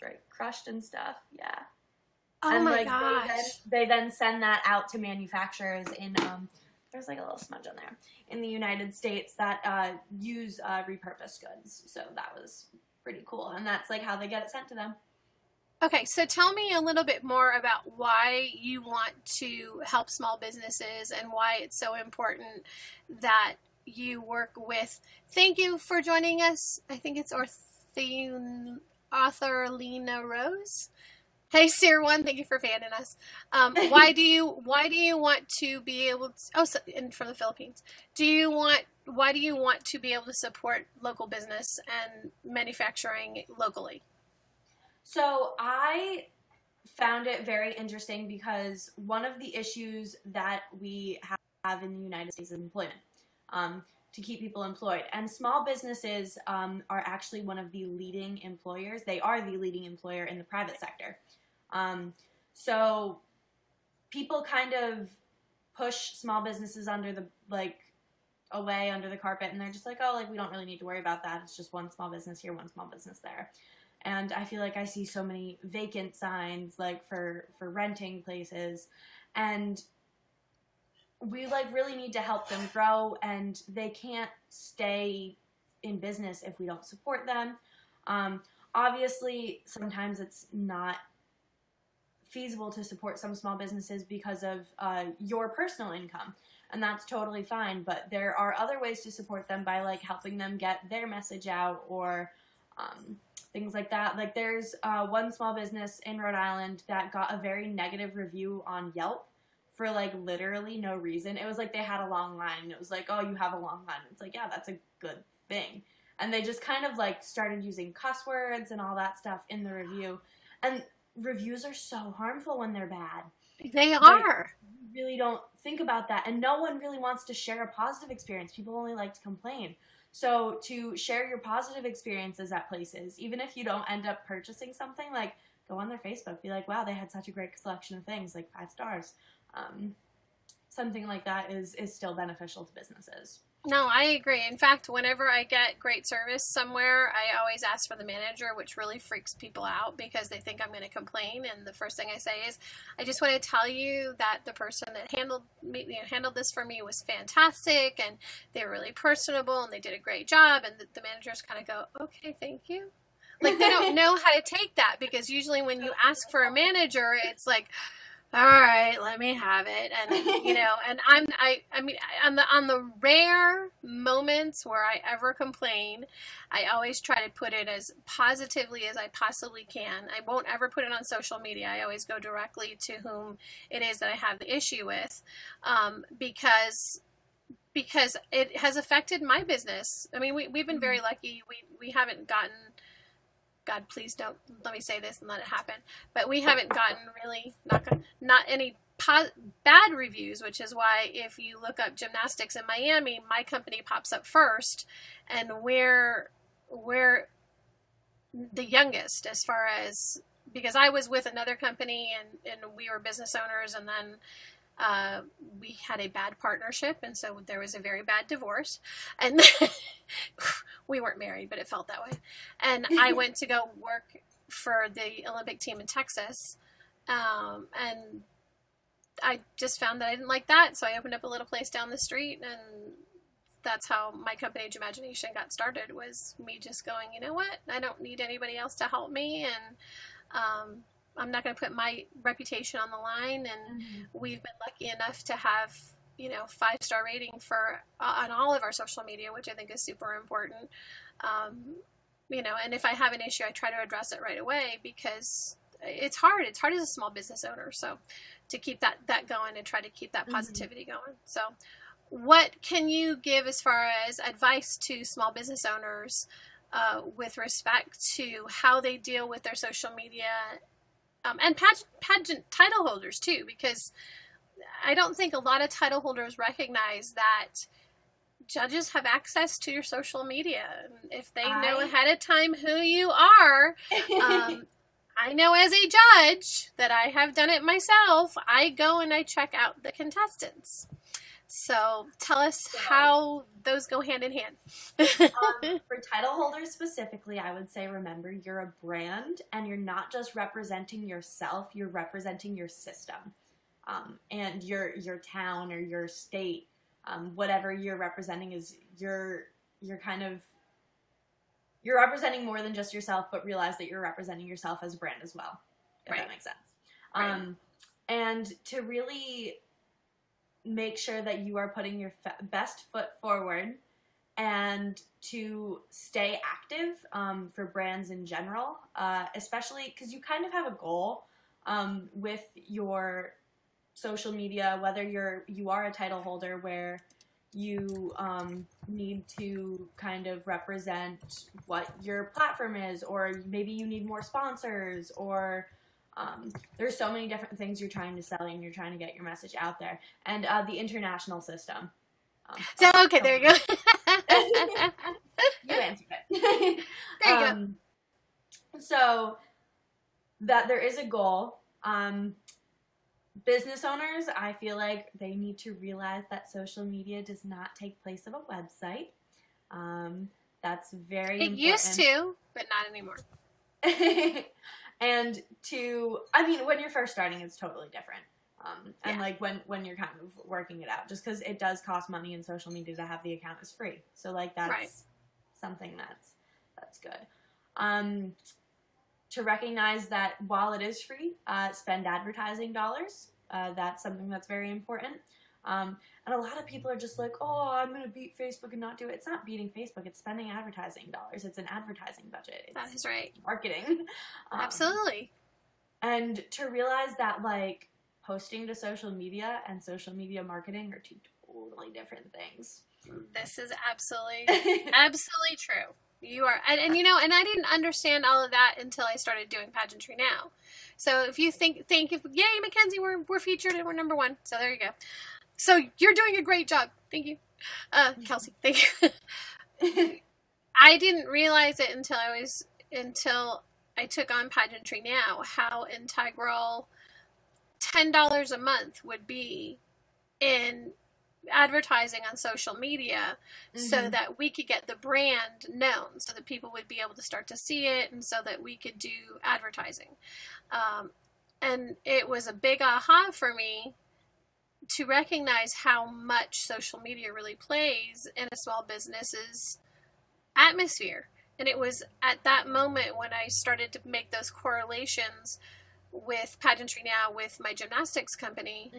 right, crushed and stuff. Yeah. Oh, and, my gosh. They then send that out to manufacturers in there's like a little smudge on there, in the United States that use repurposed goods. So that was pretty cool, and that's like how they get it sent to them. Okay, so tell me a little bit more about why you want to help small businesses and why it's so important that you work with. Thank you for joining us. I think it's author Lena Rose. Hey, Sir One, thank you for fanning us. Why do you want to be able to? And from the Philippines. Why do you want to be able to support local business and manufacturing locally? So I found it very interesting because one of the issues that we have in the United States is employment, to keep people employed. And small businesses are actually one of the leading employers. They are the leading employer in the private sector. So people kind of push small businesses under the carpet, and they're just like, oh, like, we don't really need to worry about that. It's just one small business here, one small business there. And I feel like I see so many vacant signs, like, for renting places, and we, like, really need to help them grow, and they can't stay in business if we don't support them. Obviously, sometimes it's not feasible to support some small businesses because of your personal income, and that's totally fine, but there are other ways to support them by, like, helping them get their message out, or things like that. Like, there's one small business in Rhode Island that got a very negative review on Yelp for, like, literally no reason. It was like they had a long line. It was like, oh, you have a long line. It's like, yeah, that's a good thing. And they just kind of, like, started using cuss words and all that stuff in the review. And reviews are so harmful when they're bad. They are. You really don't think about that. And no one really wants to share a positive experience. People only like to complain. So to share your positive experiences at places, even if you don't end up purchasing something, like, go on their Facebook, be like, wow, they had such a great selection of things, like 5 stars. Something like that is still beneficial to businesses. No, I agree. In fact, whenever I get great service somewhere, I always ask for the manager, which really freaks people out because they think I'm going to complain. And the first thing I say is, I just want to tell you that the person that handled this for me was fantastic, and they were really personable, and they did a great job. And the managers kind of go, okay, thank you. Like, they don't know how to take that, because usually when you ask for a manager, it's like, all right, let me have it. And, and I mean, on the rare moments where I ever complain, I always try to put it as positively as I possibly can. I won't ever put it on social media. I always go directly to whom it is that I have the issue with, because it has affected my business. I mean, we've been very lucky. We haven't gotten, God, please don't let me say this and let it happen, but we haven't gotten really not any bad reviews, which is why if you look up gymnastics in Miami, my company pops up first, and we're the youngest as far as, because I was with another company and we were business owners, and then we had a bad partnership, and so there was a very bad divorce, and we weren't married, but it felt that way. And I went to go work for the Olympic team in Texas, and I just found that I didn't like that, so I opened up a little place down the street, and that's how my company Imagination got started, was me just going, you know what, I don't need anybody else to help me, and I'm not going to put my reputation on the line. And we've been lucky enough to have, 5-star rating on all of our social media, which I think is super important. And if I have an issue, I try to address it right away, because it's hard. It's hard as a small business owner. So to keep that going and try to keep that positivity going. So what can you give as far as advice to small business owners with respect to how they deal with their social media, and pageant title holders too, because I don't think a lot of title holders recognize that judges have access to your social media. If they know ahead of time who you are, I know as a judge that I have done it myself. I go and I check out the contestants. So tell us how those go hand in hand. For title holders specifically, I would say, remember, you're a brand, and you're not just representing yourself, you're representing your system, and your town or your state. Whatever you're representing is you're representing more than just yourself, but realize that you're representing yourself as a brand as well, if that makes sense. Right. And to really make sure that you are putting your best foot forward, and to stay active for brands in general, especially because you kind of have a goal with your social media, whether you are a title holder where you need to kind of represent what your platform is, or maybe you need more sponsors, or there's so many different things you're trying to sell, and you're trying to get your message out there. And the international system. Okay, there you go. You answered it. There you go. So that there is a goal. Business owners, I feel like they need to realize that social media does not take place of a website. That's very important. It used to, but not anymore. And when you're first starting, it's totally different. And like when you're kind of working it out, just because it does cost money, and social media to have the account is free. So like that's something that's good. To recognize that while it is free, spend advertising dollars. That's something that's very important. And a lot of people are just like, oh, I'm going to beat Facebook and not do it. It's not beating Facebook. It's spending advertising dollars. It's an advertising budget. That is right. Marketing. Absolutely. And to realize that, like, posting to social media and social media marketing are two totally different things. This is absolutely true. You are, and I didn't understand all of that until I started doing Pageantry Now. So if you think, yay, Mackenzie, we're featured and we're number 1. So there you go. So you're doing a great job. Thank you. Kelsey, thank you. I didn't realize it until I took on Pageantry Now, how integral $10 a month would be in advertising on social media so that we could get the brand known, so that people would be able to start to see it, and so that we could do advertising. And it was a big aha for me to recognize how much social media really plays in a small business's atmosphere. And it was at that moment when I started to make those correlations with Pageantry Now, with my gymnastics company.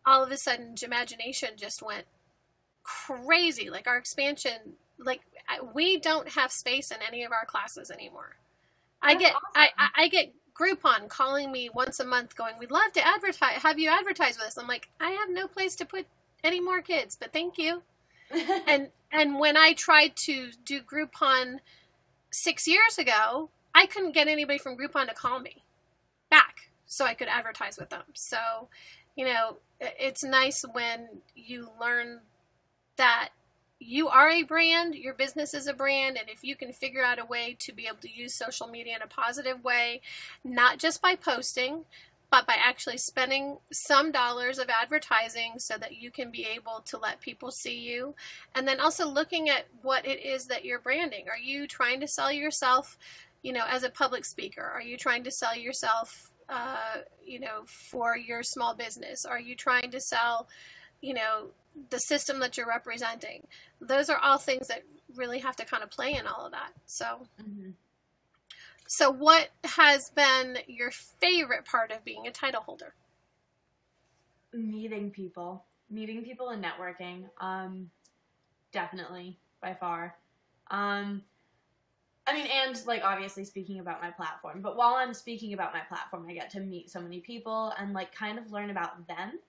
All of a sudden, Gymagination just went crazy. Like, our expansion, like, we don't have space in any of our classes anymore. I get Groupon calling me once a month going, we'd love to have you advertise with us. I'm like, I have no place to put any more kids, but thank you. and when I tried to do Groupon 6 years ago, I couldn't get anybody from Groupon to call me back so I could advertise with them. So, you know, it's nice when you learn that you are a brand, your business is a brand, and if you can figure out a way to be able to use social media in a positive way, not just by posting, but by actually spending some dollars of advertising so that you can be able to let people see you. And then also looking at what it is that you're branding. Are you trying to sell yourself, you know, as a public speaker? Are you trying to sell yourself, you know, for your small business? Are you trying to sell, you know, the system that you're representing? Those are all things that really have to kind of play in all of that. So, so what has been your favorite part of being a title holder? Meeting people and networking. Definitely, by far. I mean, and like obviously speaking about my platform, but while I'm speaking about my platform, I get to meet so many people and like kind of learn about them.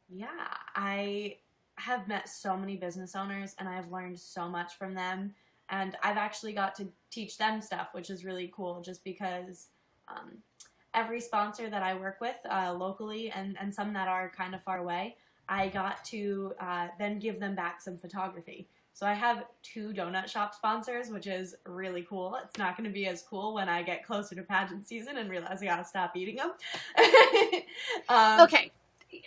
Yeah, I have met so many business owners and I've learned so much from them, and I've actually got to teach them stuff, which is really cool, just because every sponsor that I work with locally and some that are kind of far away, I got to then give them back some photography. So I have 2 donut shop sponsors, which is really cool. It's not going to be as cool when I get closer to pageant season and realize I got to stop eating them. Okay.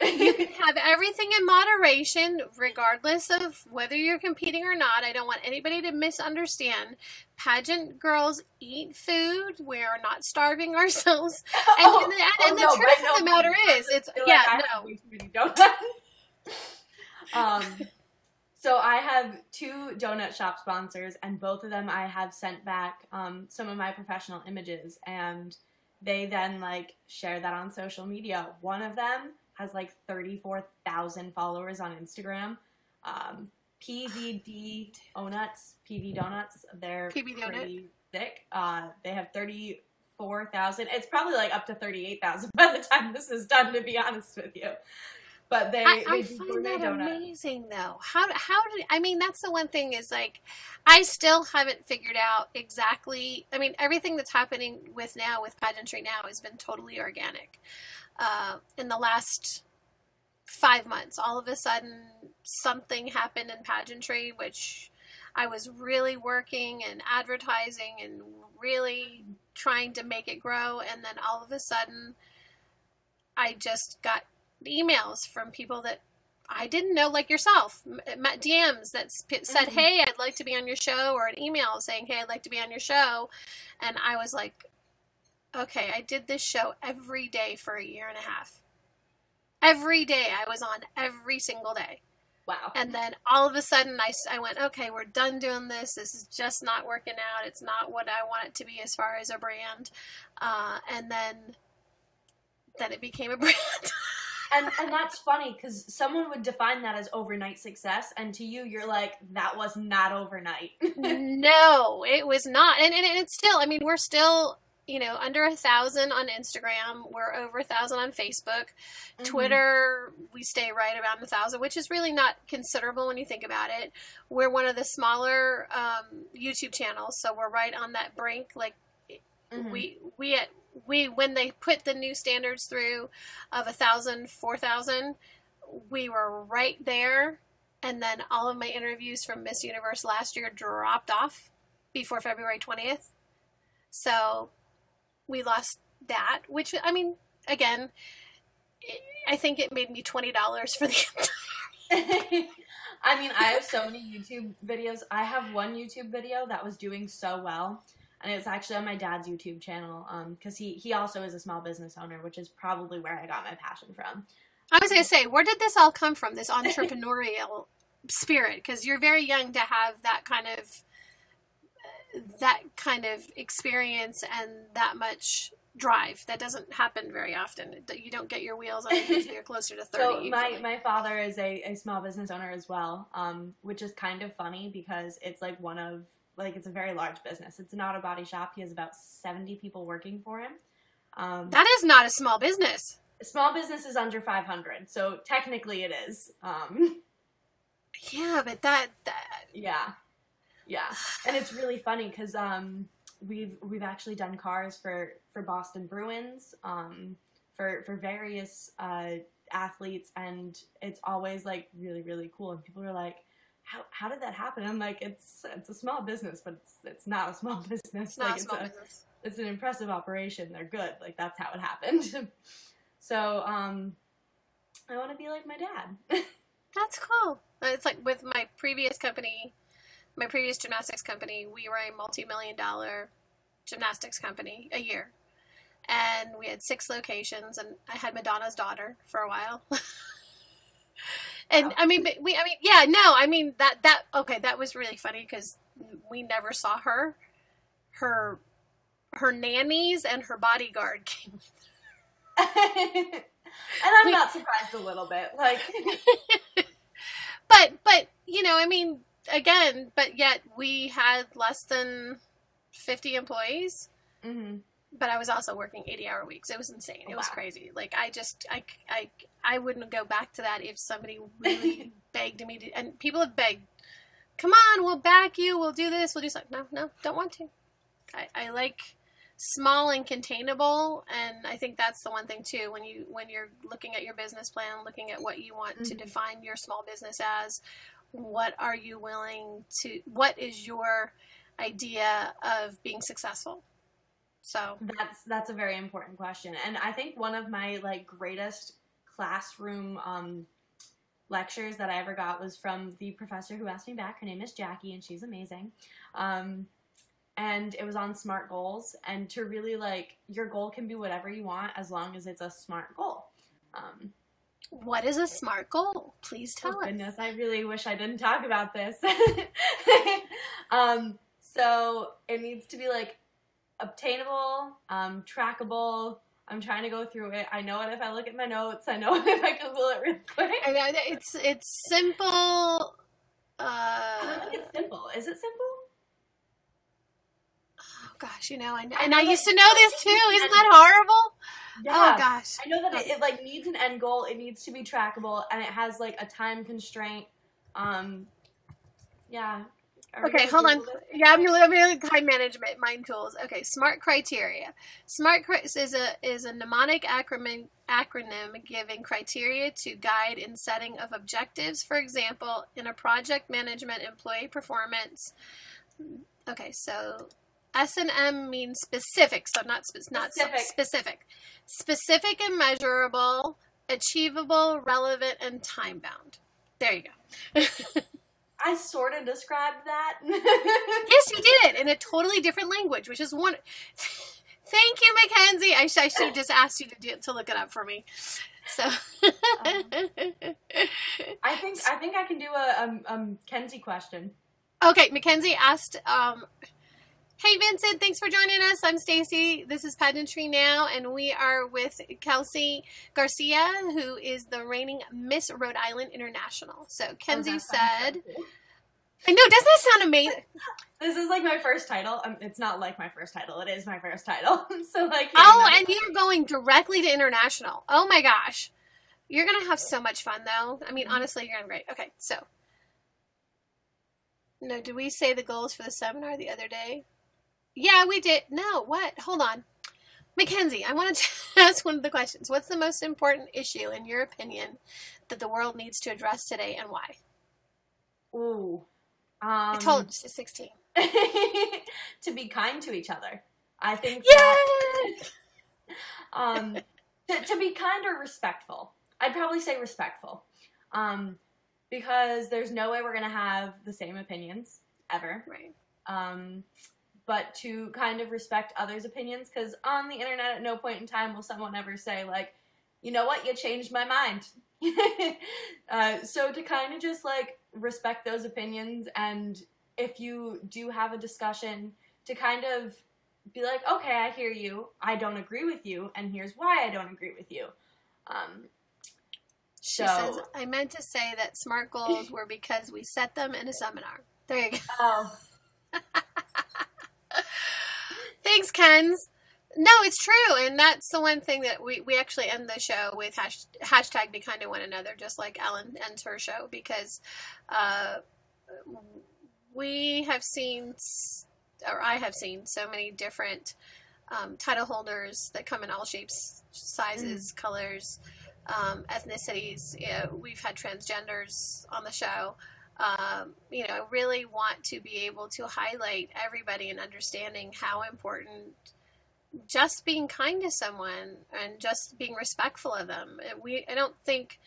You can have everything in moderation, regardless of whether you're competing or not. I don't want anybody to misunderstand. Pageant girls eat food. We are not starving ourselves. And, the truth of the matter is, it's So I have 2 donut shop sponsors, and both of them I have sent back some of my professional images, and they then like share that on social media. One of them has like 34,000 followers on Instagram. PV Donuts, they're pretty thick. They have 34,000. It's probably like up to 38,000 by the time this is done, to be honest with you. But I find that amazing, though. I mean, that's the one thing is, like, I still haven't figured out exactly, I mean, everything that's happening with Pageantry Now has been totally organic. In the last 5 months, all of a sudden, something happened in pageantry, which I was really working and advertising and really trying to make it grow, and then all of a sudden, I just got emails from people that I didn't know, like yourself, DMs that said, hey, I'd like to be on your show, or an email saying, hey, I'd like to be on your show. And I was like, okay, I did this show every day for 1.5 years. Every day I was on every single day. Wow. And then all of a sudden I went, okay, we're done doing this. This is just not working out. It's not what I want it to be as far as a brand. And then it became a brand. And that's funny, because someone would define that as overnight success, and to you, you're like, that was not overnight. No, it was not. And it's still, I mean, we're still, you know, under 1,000 on Instagram. We're over 1,000 on Facebook. Twitter, we stay right around 1,000, which is really not considerable when you think about it. We're one of the smaller YouTube channels, so we're right on that brink. Like, we when they put the new standards through of 1,000, 4,000, we were right there. And then all of my interviews from Miss Universe last year dropped off before February 20th. So we lost that, which, I mean, again, I think it made me $20 for the I mean, I have so many YouTube videos. I have one YouTube video that was doing so well, and it's actually on my dad's YouTube channel, because he also is a small business owner, which is probably where I got my passion from. I was going to say, where did this all come from, this entrepreneurial spirit? Because you're very young to have that kind of experience and that much drive. That doesn't happen very often. You don't get your wheels on until you're closer to 30. So my father is a small business owner as well, which is kind of funny because it's like it's a very large business. It's an auto body shop. He has about 70 people working for him. That is not a small business. Small business is under 500, so technically it is. Yeah, but that yeah, and it's really funny because we've actually done cars for Boston Bruins, for various athletes, and it's always like really, really cool. And people are like, how did that happen? I'm like, it's a small business, but it's not a small business. It's not a small business. It's an impressive operation. They're good. Like, that's how it happened. So I want to be like my dad. That's cool. It's like with my previous gymnastics company, we were a multi-million-dollar gymnastics company a year. And we had 6 locations, and I had Madonna's daughter for a while. And that was really funny because we never saw her. Her nannies and her bodyguard came with her. And I'm not surprised a little bit. Like, but again, but yet we had less than 50 employees. Mm-hmm. But I was also working 80-hour weeks. It was insane. It was crazy. Like, I wouldn't go back to that if somebody really begged me to. And people have begged, come on, we'll back you. We'll do this. We'll do something. No, don't want to. I like small and containable. And I think that's the one thing too, when you're looking at your business plan, looking at what you want to define your small business as, what is your idea of being successful? So that's a very important question. And I think one of my greatest classroom lectures that I ever got was from the professor who asked me back. Her name is Jackie, and she's amazing. And it was on SMART goals, and to really your goal can be whatever you want as long as it's a SMART goal. What is a SMART goal? Please tell us. Goodness, I really wish I didn't talk about this. So it needs to be obtainable, trackable. I'm trying to go through it. I know it if I look at my notes. I know it if I Google it real quick. It's simple. I don't think it's simple. Is it simple? Oh gosh, I used to know this too. Isn't that horrible? Yeah. Oh gosh. I know that it needs an end goal. It needs to be trackable, and it has a time constraint. Yeah. Okay, hold on. Yeah, I'm gonna time management, mind tools. Okay, SMART criteria. SMART is a mnemonic acronym giving criteria to guide in setting of objectives. For example, in a project management, employee performance. Okay, so S&M means specific, so not specific. Specific and measurable, achievable, relevant, and time bound. There you go. I sort of described that. Yes, you did, in a totally different language, which is one. Thank you, Mackenzie. I should have just asked you to look it up for me. So, I think I can do a Kenzie question. Okay, Mackenzie asked. Hey Vincent, thanks for joining us. I'm Stacy. This is Pageantry Now, and we are with Kelsey Garcia, who is the reigning Miss Rhode Island International. So Kenzie said, so cool. I know, doesn't that sound amazing? This is my first title. It's not my first title. It is my first title. So and you're going directly to international. Oh my gosh. You're going to have so much fun though. I mean, honestly, you're going to be great. Okay, so. No, did we say the goals for the seminar the other day? Yeah, we did. No, what? Hold on. Mackenzie, I wanted to ask one of the questions. What's the most important issue, in your opinion, that the world needs to address today, and why? Ooh. I told you, she's 16. To be kind to each other. I think to be kind or respectful. I'd probably say respectful. Because there's no way we're going to have the same opinions ever. Right. But to kind of respect others' opinions, because on the internet at no point in time will someone ever say, like, you know what, you changed my mind. So to kind of just, like, respect those opinions, and if you do have a discussion, to kind of be like, okay, I hear you, I don't agree with you, and here's why I don't agree with you. She says, I meant to say that SMART goals were because we set them in a seminar. There you go. Oh. Thanks, Kenz. No, it's true. And that's the one thing that we actually end the show with hashtag be kind to one another, just like Ellen ends her show, because we have seen, or I have seen, so many different title holders that come in all shapes, sizes, colors, ethnicities. You know, we've had transgenders on the show. You know, I really want to be able to highlight everybody and understanding how important just being kind to someone and just being respectful of them. I don't think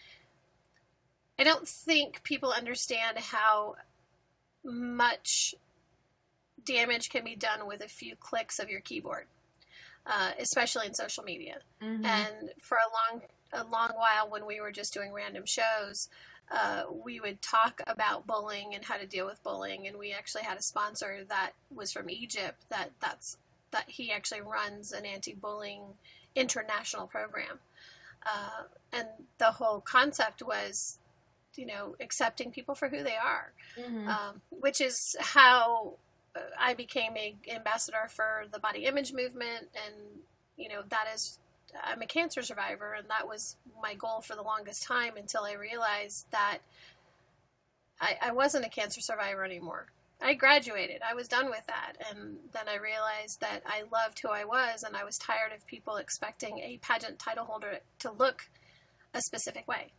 people understand how much damage can be done with a few clicks of your keyboard, especially in social media. Mm-hmm. And for a long while, when we were just doing random shows, we would talk about bullying and how to deal with bullying. And we actually had a sponsor that was from Egypt that he actually runs an anti-bullying international program. And the whole concept was, you know, accepting people for who they are, which is how I became an ambassador for the body image movement. And, you know, I'm a cancer survivor, and that was my goal for the longest time until I realized that I wasn't a cancer survivor anymore. I graduated. I was done with that. And then I realized that I loved who I was, and I was tired of people expecting a pageant title holder to look a specific way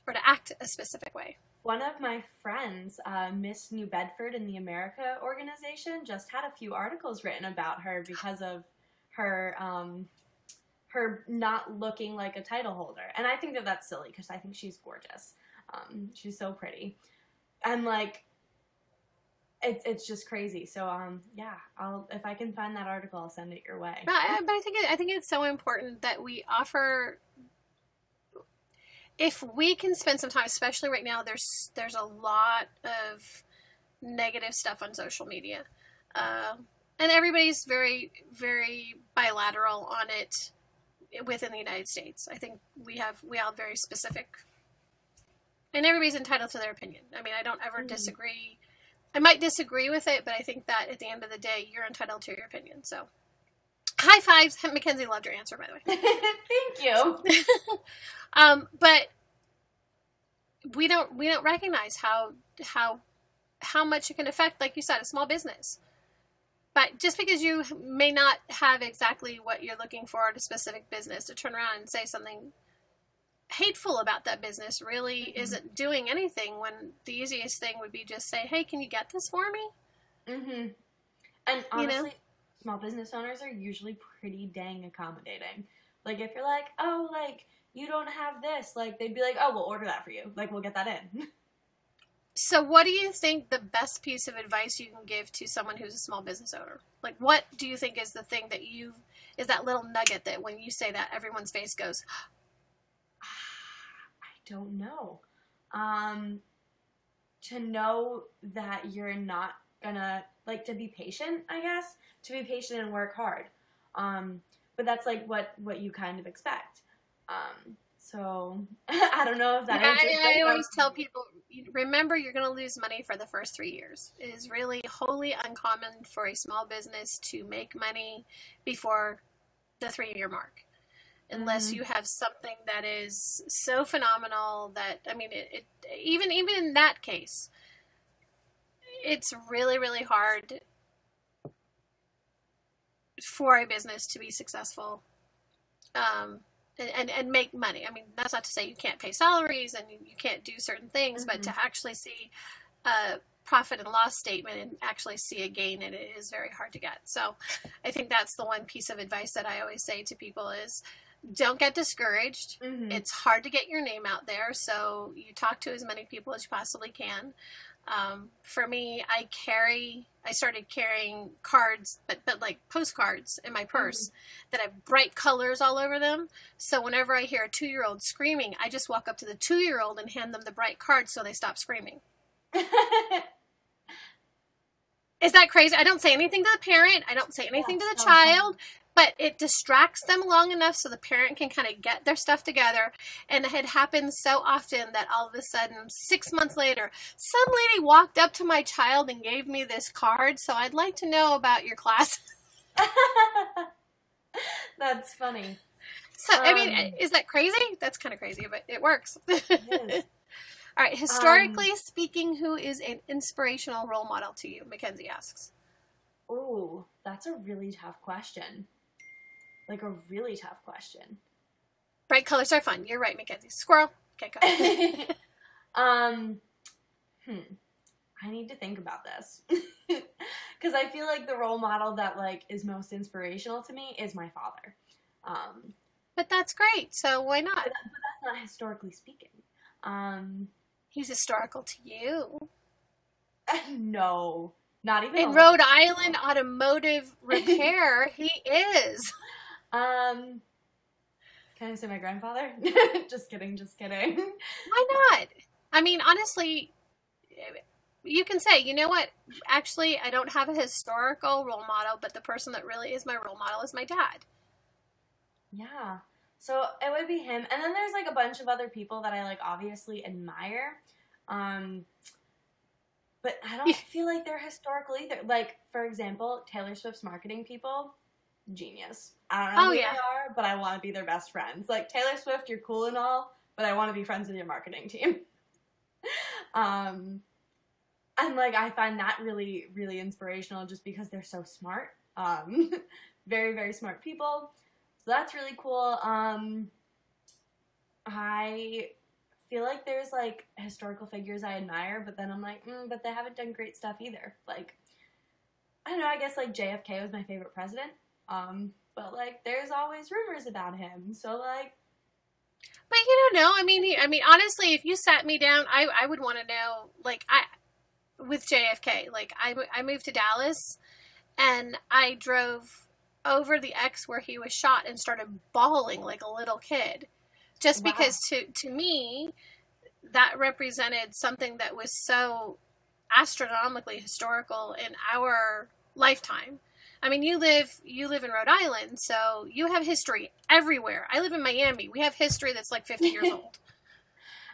or to act a specific way. One of my friends, Miss New Bedford in the America organization, just had a few articles written about her because of her not looking like a title holder. And I think that that's silly, because I think she's gorgeous. She's so pretty. And, like, it's just crazy. So, yeah, if I can find that article, I'll send it your way. But I think it's so important that we offer, if we can spend some time, especially right now, there's a lot of negative stuff on social media. And everybody's very, very bilateral on it within the United States. I think we all very specific, and everybody's entitled to their opinion. I mean, I don't ever disagree. I might disagree with it, but I think that at the end of the day, you're entitled to your opinion. So, high fives. Mackenzie loved your answer, by the way. Thank you. But we don't recognize how much it can affect, like you said, a small business. But just because you may not have exactly what you're looking for at a specific business, to turn around and say something hateful about that business really isn't doing anything, when the easiest thing would be just say, hey, can you get this for me? Mm-hmm. And honestly, small business owners are usually pretty dang accommodating. Like, if you're like, oh, like, you don't have this, like, they'd be like, oh, we'll order that for you. Like, we'll get that in. So what do you think the best piece of advice you can give to someone who's a small business owner? Like, what do you think is the thing that is that little nugget that when you say that, everyone's face goes, I don't know. To know that you're not gonna, like, to be patient, I guess. To be patient and work hard. But that's, like, what you kind of expect. So, I don't know if that answers. I always tell people, remember, you're going to lose money for the first 3 years. It is really wholly uncommon for a small business to make money before the 3-year mark. Unless you have something that is so phenomenal that, I mean, even in that case, it's really, really hard for a business to be successful. And make money. I mean, that's not to say you can't pay salaries and you can't do certain things, but to actually see a profit and loss statement and actually see a gain in it is very hard to get. So I think that's the one piece of advice that I always say to people is don't get discouraged. Mm-hmm. It's hard to get your name out there, so you talk to as many people as you possibly can. For me, I started carrying cards, but like postcards in my purse that have bright colors all over them. So whenever I hear a 2-year-old screaming, I just walk up to the 2-year-old and hand them the bright cards so they stop screaming. Is that crazy? I don't say anything to the parent. I don't say anything to the child. But it distracts them long enough so the parent can kind of get their stuff together. And it had happened so often that all of a sudden, 6 months later, some lady walked up to my child and gave me this card. So I'd like to know about your class. That's funny. So, I mean, is that crazy? That's kind of crazy, but it works. It is. All right. Historically speaking, who is an inspirational role model to you? Mackenzie asks. Ooh, that's a really tough question. Like a really tough question. Bright colors are fun. You're right, Mackenzie. Squirrel. Okay, go ahead. I need to think about this. Because I feel like the role model that, like, is most inspirational to me is my father. But that's great. So why not? But that's not historically speaking. He's historical to you. No. Not even in Rhode Island automotive repair, he is. Can I say my grandfather? Just kidding. Why not? I mean, honestly, you can say, you know what? Actually, I don't have a historical role model, but the person that really is my role model is my dad. Yeah. So it would be him. And then there's like a bunch of other people that I like obviously admire. But I don't feel like they're historical either. Like, for example, Taylor Swift's marketing people, genius. I don't know who they are, but I want to be their best friends. Like, Taylor Swift, you're cool and all, but I want to be friends with your marketing team. And, like, I find that really, really inspirational just because they're so smart. Very, very smart people. So that's really cool. I feel like there's, like, historical figures I admire, but then I'm like, but they haven't done great stuff either. Like, I don't know, I guess, like, JFK was my favorite president. But, like, there's always rumors about him, so, like... But you don't know. I mean, honestly, if you sat me down, I would want to know, like, with JFK, like, I moved to Dallas, and I drove over the X where he was shot and started bawling like a little kid. Just because to me, that represented something that was so astronomically historical in our lifetime. I mean, you live in Rhode Island, so you have history everywhere. I live in Miami. We have history that's like 50 years old.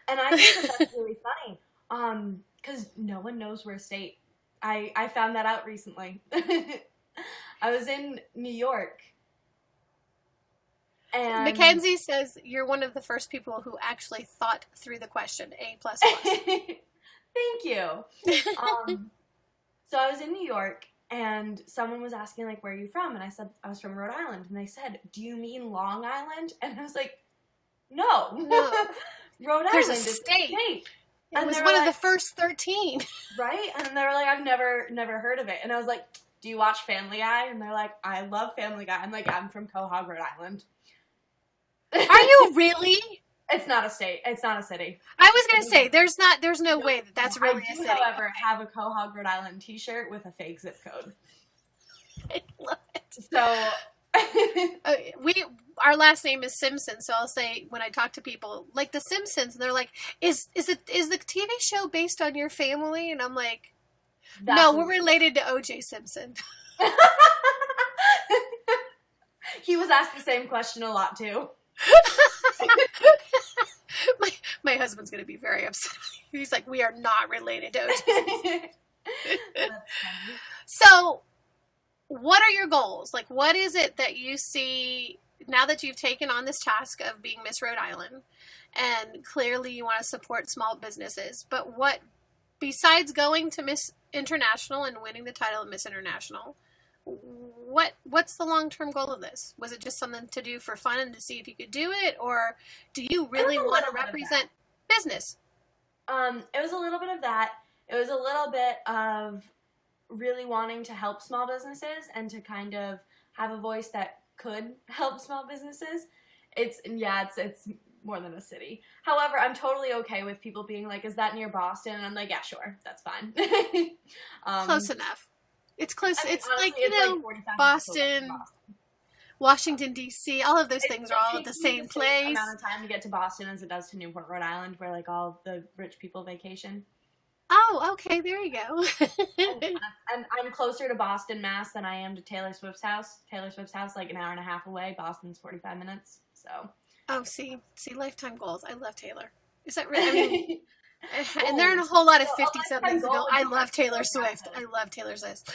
And I think that's really funny, because no one knows we're a state. I found that out recently. I was in New York. And Mackenzie says you're one of the first people who actually thought through the question. A++. Thank you. So I was in New York, and someone was asking, like, where are you from? And I said, I was from Rhode Island. And they said, do you mean Long Island? And I was like, no. Rhode There's Island a is state. It was one of the first 13. Right? And they were like, I've never heard of it. And I was like, do you watch Family Guy? And they're like, I love Family Guy. I'm like, I'm from Quahog, Rhode Island. Are you really? It's not a state. It's not a city. I was going to say, there's no way that's really a city. I do, however, have a Quahog, Rhode Island t-shirt with a fake zip code. I love it. So, our last name is Simpson, so I'll say when I talk to people, like The Simpsons, and they're like, is the TV show based on your family? And I'm like, no, we're related to O.J. Simpson. He was asked the same question a lot, too. my husband's going to be very upset. He's like, we are not related to O.J. So, what are your goals? Like, what is it that you see now that you've taken on this task of being Miss Rhode Island? And clearly you want to support small businesses. But what, besides going to Miss International and winning the title of Miss International, what's the long-term goal of this? Was it just something to do for fun and to see if you could do it? Or do you really want to represent business? It was a little bit of that. It was a little bit of really wanting to help small businesses and to kind of have a voice that could help small businesses. It's more than a city. However, I'm totally okay with people being like, "Is that near Boston?" And I'm like, "Yeah, sure, that's fine." Close enough. It's close. I mean, It's honestly, like, you it's know, like 45 minutes away from Boston, Washington, D.C., all of those things are all at the same place. Amount of time to get to Boston as it does to Newport, Rhode Island, where like all the rich people vacation. Oh, okay, there you go. And I'm closer to Boston, Mass, than I am to Taylor Swift's house. Taylor Swift's house, like an hour and a half away. Boston's 45 minutes. So. Oh, see, lifetime goals. I love Taylor. Is that really? I mean, and there aren't a whole lot of 50-somethings ago. I love Taylor Swift. I love Taylor Swift.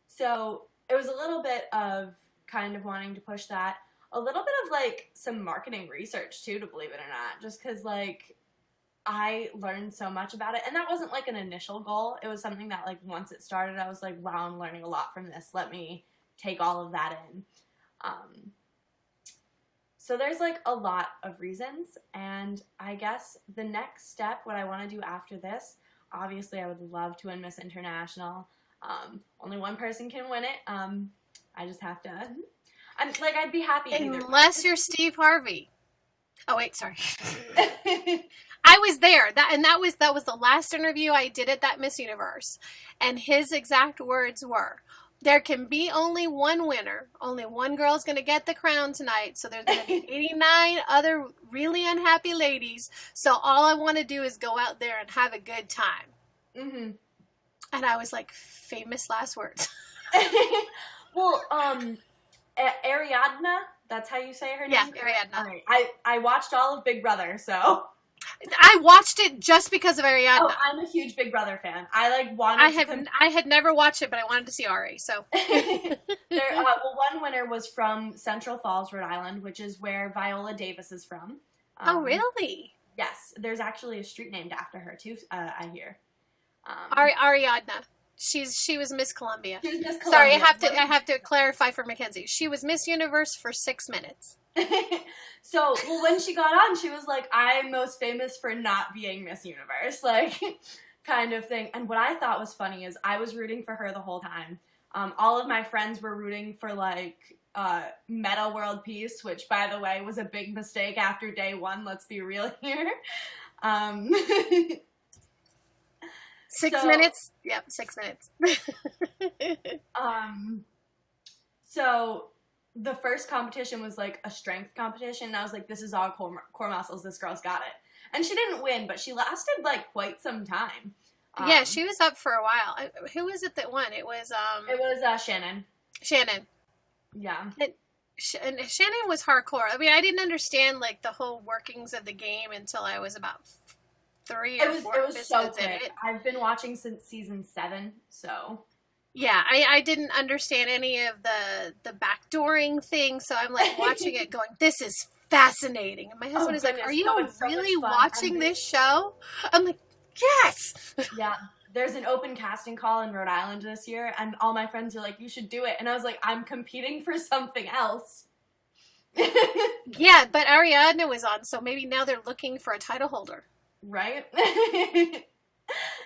So it was a little bit of kind of wanting to push that. A little bit of like some marketing research too, to believe it or not, just because like I learned so much about it. And that wasn't like an initial goal. It was something that like once it started, I was like, wow, I'm learning a lot from this. Let me take all of that in. So there's like a lot of reasons, and I guess the next step, what I want to do after this, obviously I would love to win Miss International. Only one person can win it. I just have to, I'd be happy unless you're Steve Harvey. Oh wait, sorry. I was there. That was the last interview I did at that Miss Universe, and his exact words were, "There can be only one winner. Only one girl's going to get the crown tonight. So there's going to be 89 other really unhappy ladies. So all I want to do is go out there and have a good time." Mm-hmm. And I was like, famous last words. Well, Ariadna, that's how you say her name? Yeah, Ariadna. Right. I watched all of Big Brother, so... I watched it just because of Ariadna. Oh, I'm a huge Big Brother fan. I had never watched it, but I wanted to see Ari. So, one winner was from Central Falls, Rhode Island, which is where Viola Davis is from. Oh, really? Yes, there's actually a street named after her too. I hear. Ariadna. She was Miss Columbia. She was Miss Columbia. Sorry, I have to clarify for Mackenzie. She was Miss Universe for 6 minutes. So, when she got on, she was like, "I'm most famous for not being Miss Universe," like, kind of thing. And what I thought was funny is I was rooting for her the whole time. All of my friends were rooting for, like, Meta World Peace, which, by the way, was a big mistake after day one, let's be real here. 6 minutes? Yep, 6 minutes. So the first competition was like a strength competition, and I was like, this is all core muscles, this girl's got it. And she didn't win, but she lasted like quite some time. Yeah, she was up for a while. Who was it that won? It was Shannon. Shannon. Yeah. And Shannon was hardcore. I mean, I didn't understand like the whole workings of the game until I was about 3 or 4 episodes so in it. I've been watching since season 7, so... Yeah, I didn't understand any of the backdooring thing, so I'm like watching it going, this is fascinating. And my husband is like, are you really watching this show? I'm like, yes! Yeah, there's an open casting call in Rhode Island this year, and all my friends are like, you should do it. And I was like, I'm competing for something else. Yeah, but Ariadna was on, so maybe now they're looking for a title holder. Right?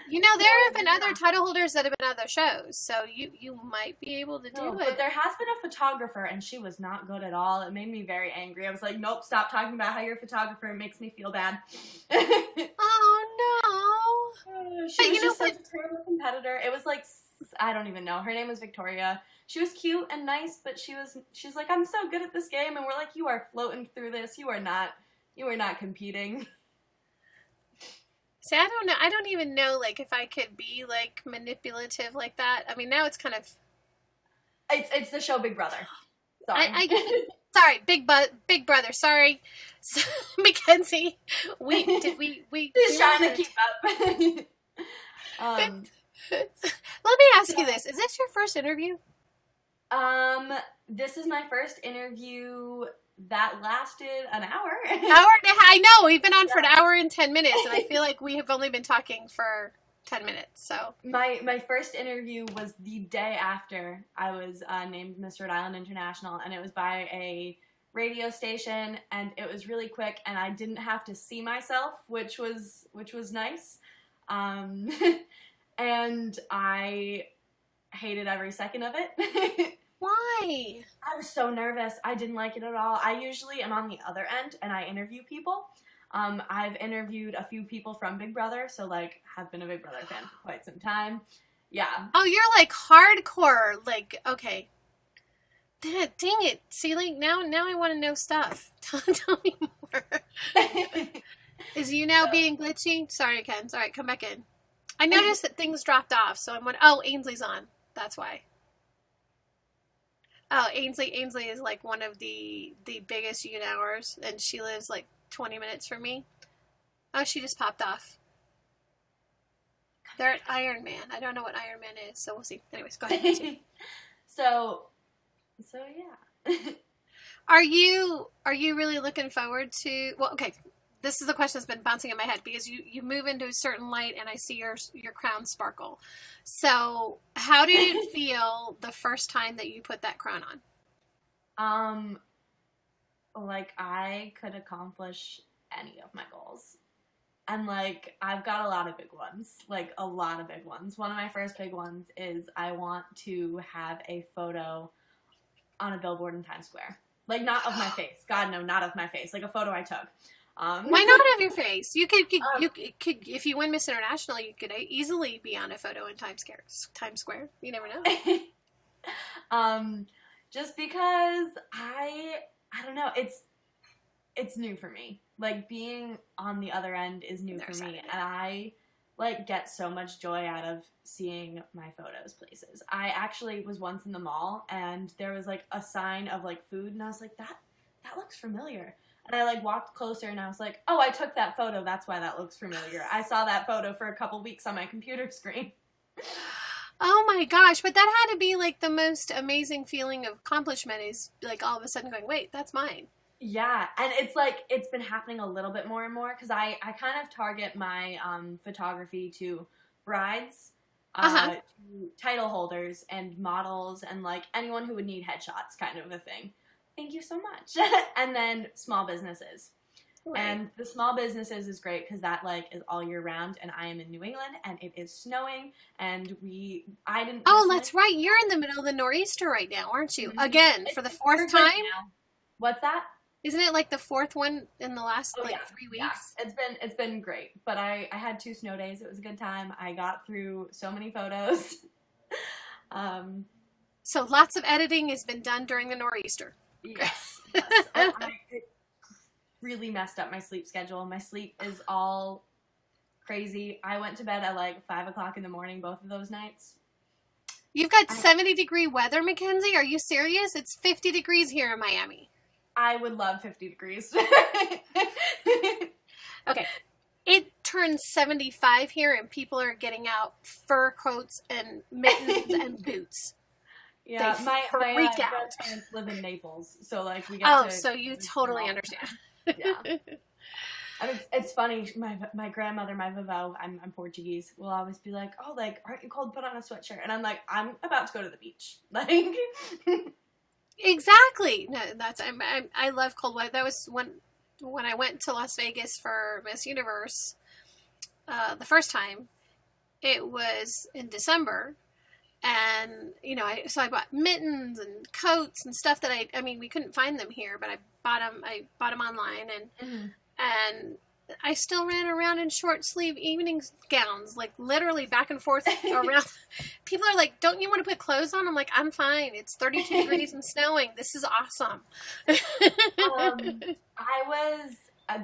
You know, there have been other title holders that have been on other shows, so you might be able to do it. But there has been a photographer, and she was not good at all. It made me very angry. I was like, nope, stop talking about how you're a photographer. It makes me feel bad. Oh, no. She was just such a terrible competitor. It was like, I don't even know. Her name was Victoria. She was cute and nice, but she's like, I'm so good at this game. And we're like, you are floating through this. You are not competing. See, I don't know. I don't even know, like, if I could be, like, manipulative like that. I mean, now it's kind of... It's the show Big Brother. Sorry. Sorry, Big Brother. Sorry. Mackenzie, we... Just trying to keep up. Let me ask you this. Is this your first interview? This is my first interview... That lasted an hour. I know. We've been on for an hour and 10 minutes, and I feel like we have only been talking for 10 minutes. So my first interview was the day after I was named Miss Rhode Island International, and it was by a radio station, and it was really quick, and I didn't have to see myself, which was nice. And I hated every second of it. Why? I was so nervous. I didn't like it at all. I usually am on the other end and I interview people. I've interviewed a few people from Big Brother, so like have been a Big Brother fan for quite some time. Yeah. Oh, you're like hardcore. Like, okay. Dang it. See, like, now I want to know stuff. Tell me more. Is you now being glitchy? Sorry, Ken. Sorry, come back in. I noticed that things dropped off, so I'm wondering. Oh, Ainsley's on. That's why. Oh, Ainsley is like one of the biggest Unowers, and she lives like 20 minutes from me. Oh, she just popped off. They're at Iron Man. I don't know what Iron Man is, so we'll see. Anyways, go ahead. So yeah. Are you really looking forward to? Well, okay. This is the question that's been bouncing in my head because you move into a certain light and I see your crown sparkle. So how did it feel the first time that you put that crown on? Like I could accomplish any of my goals. And like I've got a lot of big ones. Like a lot of big ones. One of my first big ones is I want to have a photo on a billboard in Times Square. Like not of my face. God no, not of my face. Like a photo I took. Why not of your face? You could if you win Miss International, you could easily be on a photo in Times Square. You never know. Just because I don't know, it's new for me. Like being on the other end is new for me, and I like get so much joy out of seeing my photos places. I actually was once in the mall and there was like a sign of like food, and I was like, that looks familiar. And I like walked closer and I was like, oh, I took that photo. That's why that looks familiar. I saw that photo for a couple weeks on my computer screen. Oh my gosh, but that had to be like the most amazing feeling of accomplishment is like all of a sudden going, wait, that's mine. Yeah, and it's like it's been happening a little bit more and more because I kind of target my photography to brides, to title holders and models and like anyone who would need headshots kind of a thing. Thank you so much. And then small businesses. Right. And the small businesses is great because that like is all year round, and I am in New England and it is snowing, and I didn't. Oh, that's right. You're in the middle of the nor'easter right now, aren't you? Mm-hmm. Again, for the fourth time. What's that? Isn't it like the fourth one in the last 3 weeks? Yeah. It's been great, but I had 2 snow days. It was a good time. I got through so many photos. So lots of editing has been done during the nor'easter. Yes. It really messed up my sleep schedule. My sleep is all crazy. I went to bed at like 5 o'clock in the morning both of those nights. You've got 70-degree weather, Mackenzie? Are you serious? It's 50 degrees here in Miami. I would love 50 degrees. Okay. It turns 75 here and people are getting out fur coats and mittens and boots. Yeah, my parents live in Naples, so like we get so you totally understand. Yeah. I mean, it's funny. My grandmother, my vovó, I'm Portuguese, will always be like, "Oh, like, aren't you cold? Put on a sweatshirt." And I'm like, "I'm about to go to the beach." Like, exactly. No, I love cold weather. That was when I went to Las Vegas for Miss Universe, the first time. It was in December. And, so I bought mittens and coats and stuff that I mean, we couldn't find them here, but I bought them online and I still ran around in short sleeve evening gowns, like literally back and forth around. People are like, don't you want to put clothes on? I'm like, I'm fine. It's 32 degrees and snowing. This is awesome. I was,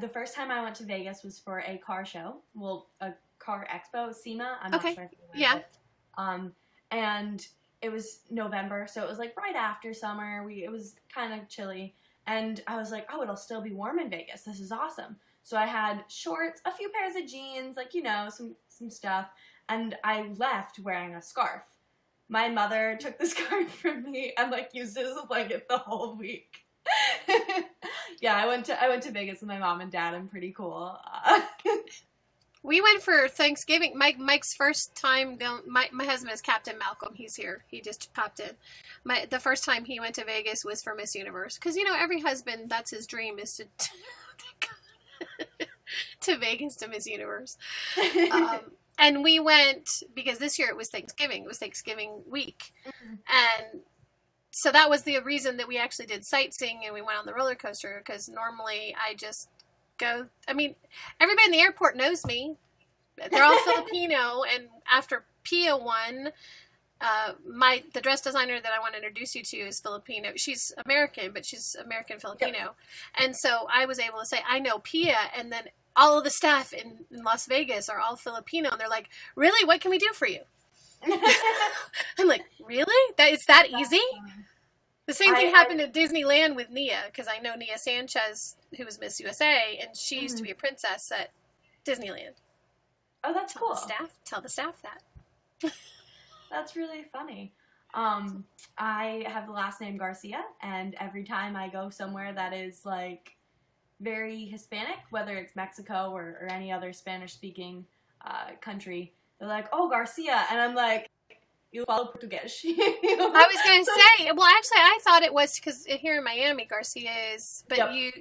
the first time I went to Vegas was for a car show. Well, a car expo, SEMA. I'm not sure if you know it. And it was November, so it was like right after summer. It was kind of chilly, and I was like, oh, it'll still be warm in Vegas. This is awesome. So I had shorts, a few pairs of jeans, like, some stuff, and I left wearing a scarf. My mother took the scarf from me and like used it as a blanket the whole week. Yeah, I went to Vegas with my mom and dad, and pretty cool. We went for Thanksgiving. Mike's first time going. My husband is Captain Malcolm. He's here. He just popped in. The first time he went to Vegas was for Miss Universe. Because, every husband, that's his dream, is to Vegas to Miss Universe. And we went, because this year it was Thanksgiving. It was Thanksgiving week. Mm-hmm. And so that was the reason that we actually did sightseeing and we went on the roller coaster, because normally I just go, I mean, everybody in the airport knows me. They're all Filipino, and after Pia won, the dress designer that I want to introduce you to is Filipino. She's American, but she's American Filipino. Yep. And so I was able to say, I know Pia, and then all of the staff in Las Vegas are all Filipino, and they're like, really? What can we do for you? I'm like, really? It's that easy? The same thing happened at Disneyland with Nia, because I know Nia Sanchez, who was Miss USA, and she used to be a princess at Disneyland. Oh, that's cool. Tell the staff that. That's really funny. I have the last name Garcia, and every time I go somewhere that is like very Hispanic, whether it's Mexico or any other Spanish-speaking country, they're like, "Oh, Garcia," and I'm like, "You follow Portuguese." I was going to say, well, actually, I thought it was because here in Miami, Garcia is, but yep. You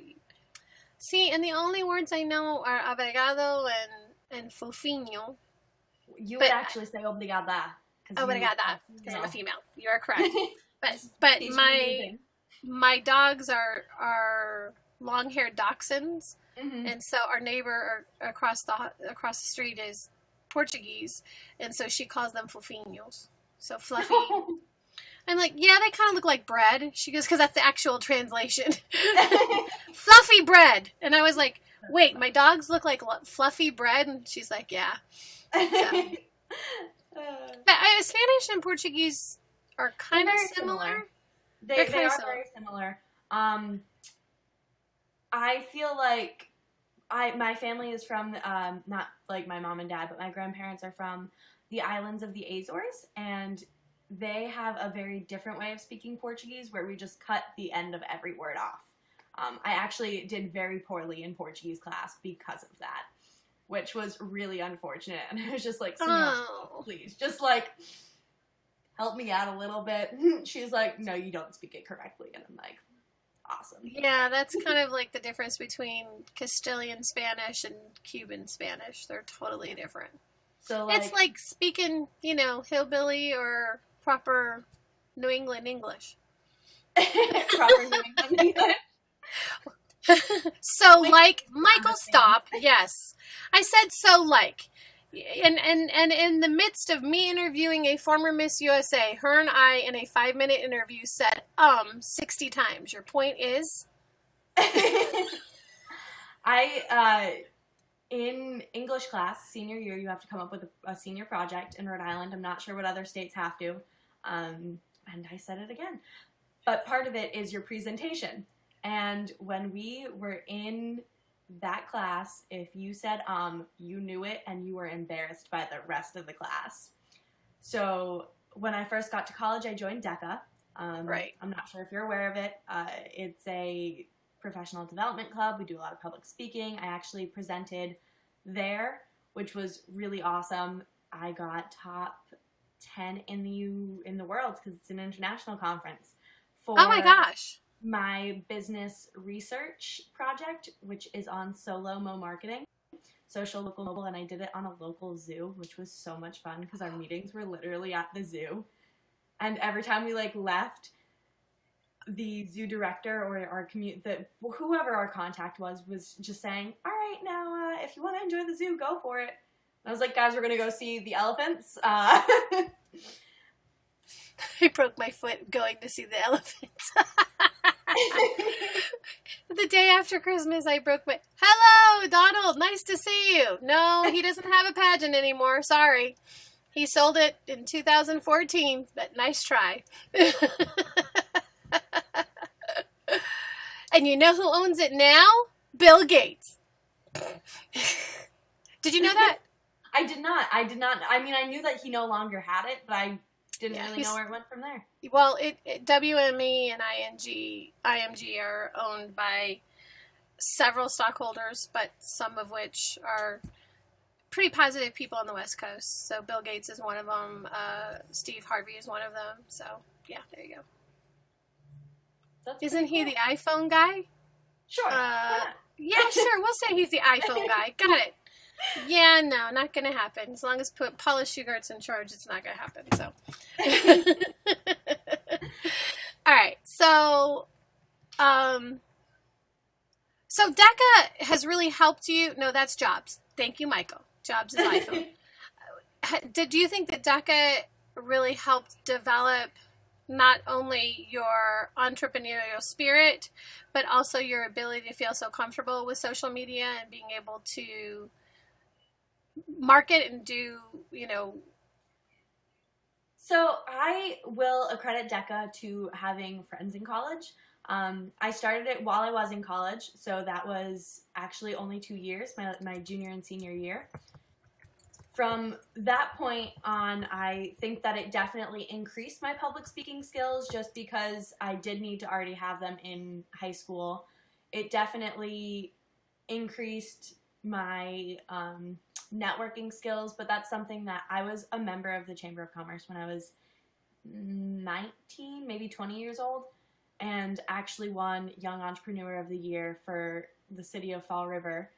see, and the only words I know are obrigado and fofinho. You would actually say obrigada. Obrigada, because I'm a female. You are correct. But my dogs are long-haired dachshunds, and so our neighbor across the street is Portuguese, and so she calls them fofinhos. So fluffy. I'm like, yeah, they kind of look like bread. She goes, because that's the actual translation. Fluffy bread. And I was like, wait, my dogs look like fluffy bread? And she's like, yeah. So. But Spanish and Portuguese are kind of similar. They are very similar. I feel like my family is from, not like my mom and dad, but my grandparents are from the islands of the Azores, and they have a very different way of speaking Portuguese where we just cut the end of every word off. I actually did very poorly in Portuguese class because of that, which was really unfortunate. And I was just like, please, just like, help me out a little bit. She's like, no, you don't speak it correctly. And I'm like, awesome. Yeah, that's kind of like the difference between Castilian Spanish and Cuban Spanish. They're totally different. So it's like speaking, hillbilly or proper New England English. Proper New England English. So Michael, stop. Yes. I said so And in the midst of me interviewing a former Miss USA, her and I in a 5-minute interview said 60 times. Your point is? In English class, senior year, you have to come up with a senior project in Rhode Island. I'm not sure what other states have to. And I said it again. But part of it is your presentation. And when we were in that class, if you said you knew it and you were embarrassed by the rest of the class. So when I first got to college, I joined DECA. Right. I'm not sure if you're aware of it. It's a professional development club. We do a lot of public speaking. I actually presented there, which was really awesome. I got top 10 in the world because it's an international conference. Oh my gosh. My business research project, which is on solo-mo marketing, social, local, mobile, and I did it on a local zoo, which was so much fun because our meetings were literally at the zoo. And every time we left, the zoo director or our whoever our contact was just saying, all right, now, if you want to enjoy the zoo, go for it. And I was like, guys, we're going to go see the elephants. I broke my foot going to see the elephants. The day after Christmas, I broke my... Hello, Donald. Nice to see you. No, he doesn't have a pageant anymore. Sorry. He sold it in 2014, but nice try. And you know who owns it now? Bill Gates. Did you know that? I did not. I mean, I knew that he no longer had it, but I didn't really know where it went from there. Well, WME and IMG are owned by several stockholders, but some of which are pretty positive people on the West Coast. So Bill Gates is one of them. Steve Harvey is one of them. So, yeah, there you go. Isn't he the iPhone guy? Sure. Yeah, sure. We'll say he's the iPhone guy. Got it. Yeah, no, not going to happen. As long as Paula Shugart's in charge, it's not going to happen. So, all right. So DECA has really helped you. No, that's Jobs. Thank you, Michael. Jobs is iPhone. Do you think that DECA really helped develop not only your entrepreneurial spirit, but also your ability to feel so comfortable with social media and being able to market and do, So I will accredit DECA to having friends in college. I started it while I was in college, so that was actually only 2 years, my junior and senior year. From that point on, I think that it definitely increased my public speaking skills just because I did need to already have them in high school. It definitely increased my networking skills, but that's something that I was a member of the Chamber of Commerce when I was 19, maybe 20 years old, and actually won Young Entrepreneur of the Year for the city of Fall River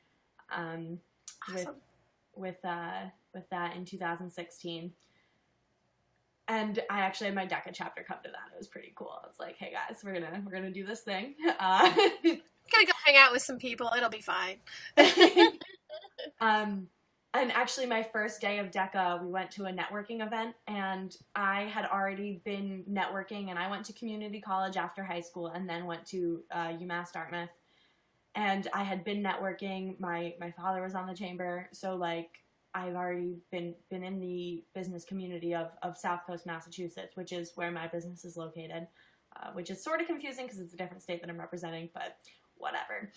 awesome. with that in 2016. And I actually had my DECA chapter come to that. It was pretty cool. I was like, hey guys, we're gonna do this thing. Gonna go hang out with some people. It'll be fine. And actually my first day of DECA, we went to a networking event, and I had already been networking, and I went to community college after high school and then went to UMass Dartmouth. And I had been networking. My father was on the chamber, so like I've already been in the business community of South Coast, Massachusetts, which is where my business is located, which is sort of confusing because it's a different state that I'm representing, but whatever.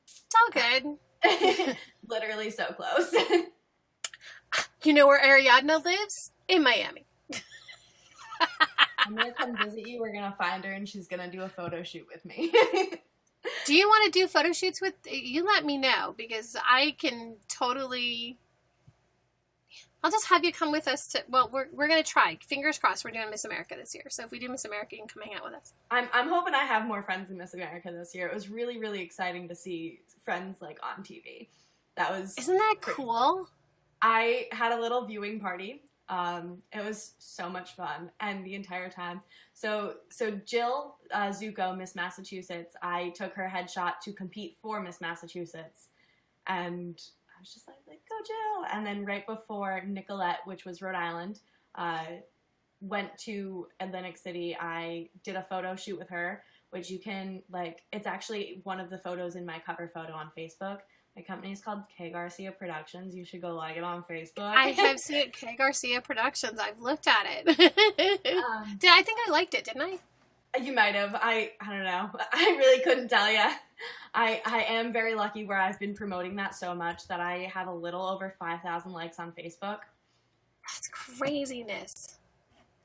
It's all good. Literally so close. You know where Ariadna lives? In Miami. I'm going to come visit you. We're going to find her, and she's going to do a photo shoot with me. Do you want to do photo shoots with... You let me know, because I can totally... I'll just have you come with us to... Well, we're going to try. Fingers crossed we're doing Miss America this year. So if we do Miss America, you can come hang out with us. I'm hoping I have more friends in Miss America this year. It was really, really exciting to see friends, like, on TV. Isn't that cool? I had a little viewing party. It was so much fun, and the entire time. So Jill Zuko, Miss Massachusetts, I took her headshot to compete for Miss Massachusetts, and I was just like, go Jill. And then right before Nicolette, which was Rhode Island, went to Atlantic City, I did a photo shoot with her, which you can, like, it's actually one of the photos in my cover photo on Facebook. My company is called K Garcia Productions. You should go like it on Facebook. I have seen it, K Garcia Productions. I've looked at it. I think I liked it, didn't I? You might have. I don't know. I really couldn't tell you. I am very lucky where I've been promoting that so much that I have a little over 5,000 likes on Facebook. That's craziness.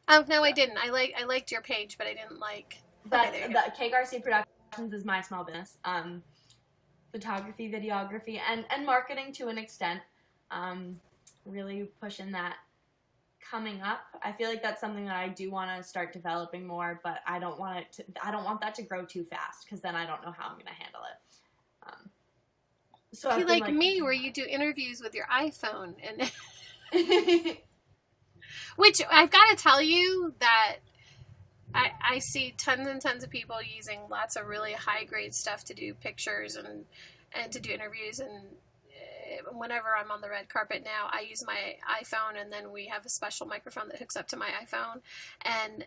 Oh no, I didn't. I liked your page, but I didn't like. The K Garcia Productions is my small business. Photography, videography, and marketing to an extent. Really pushing that coming up. I feel like that's something that I do want to start developing more, but I don't want that to grow too fast, because then I don't know how I'm going to handle it. So you like me, where you do interviews with your iPhone, and which I've got to tell you that I see tons and tons of people using lots of really high grade stuff to do pictures and to do interviews, and whenever I'm on the red carpet now, I use my iPhone, and then we have a special microphone that hooks up to my iPhone. And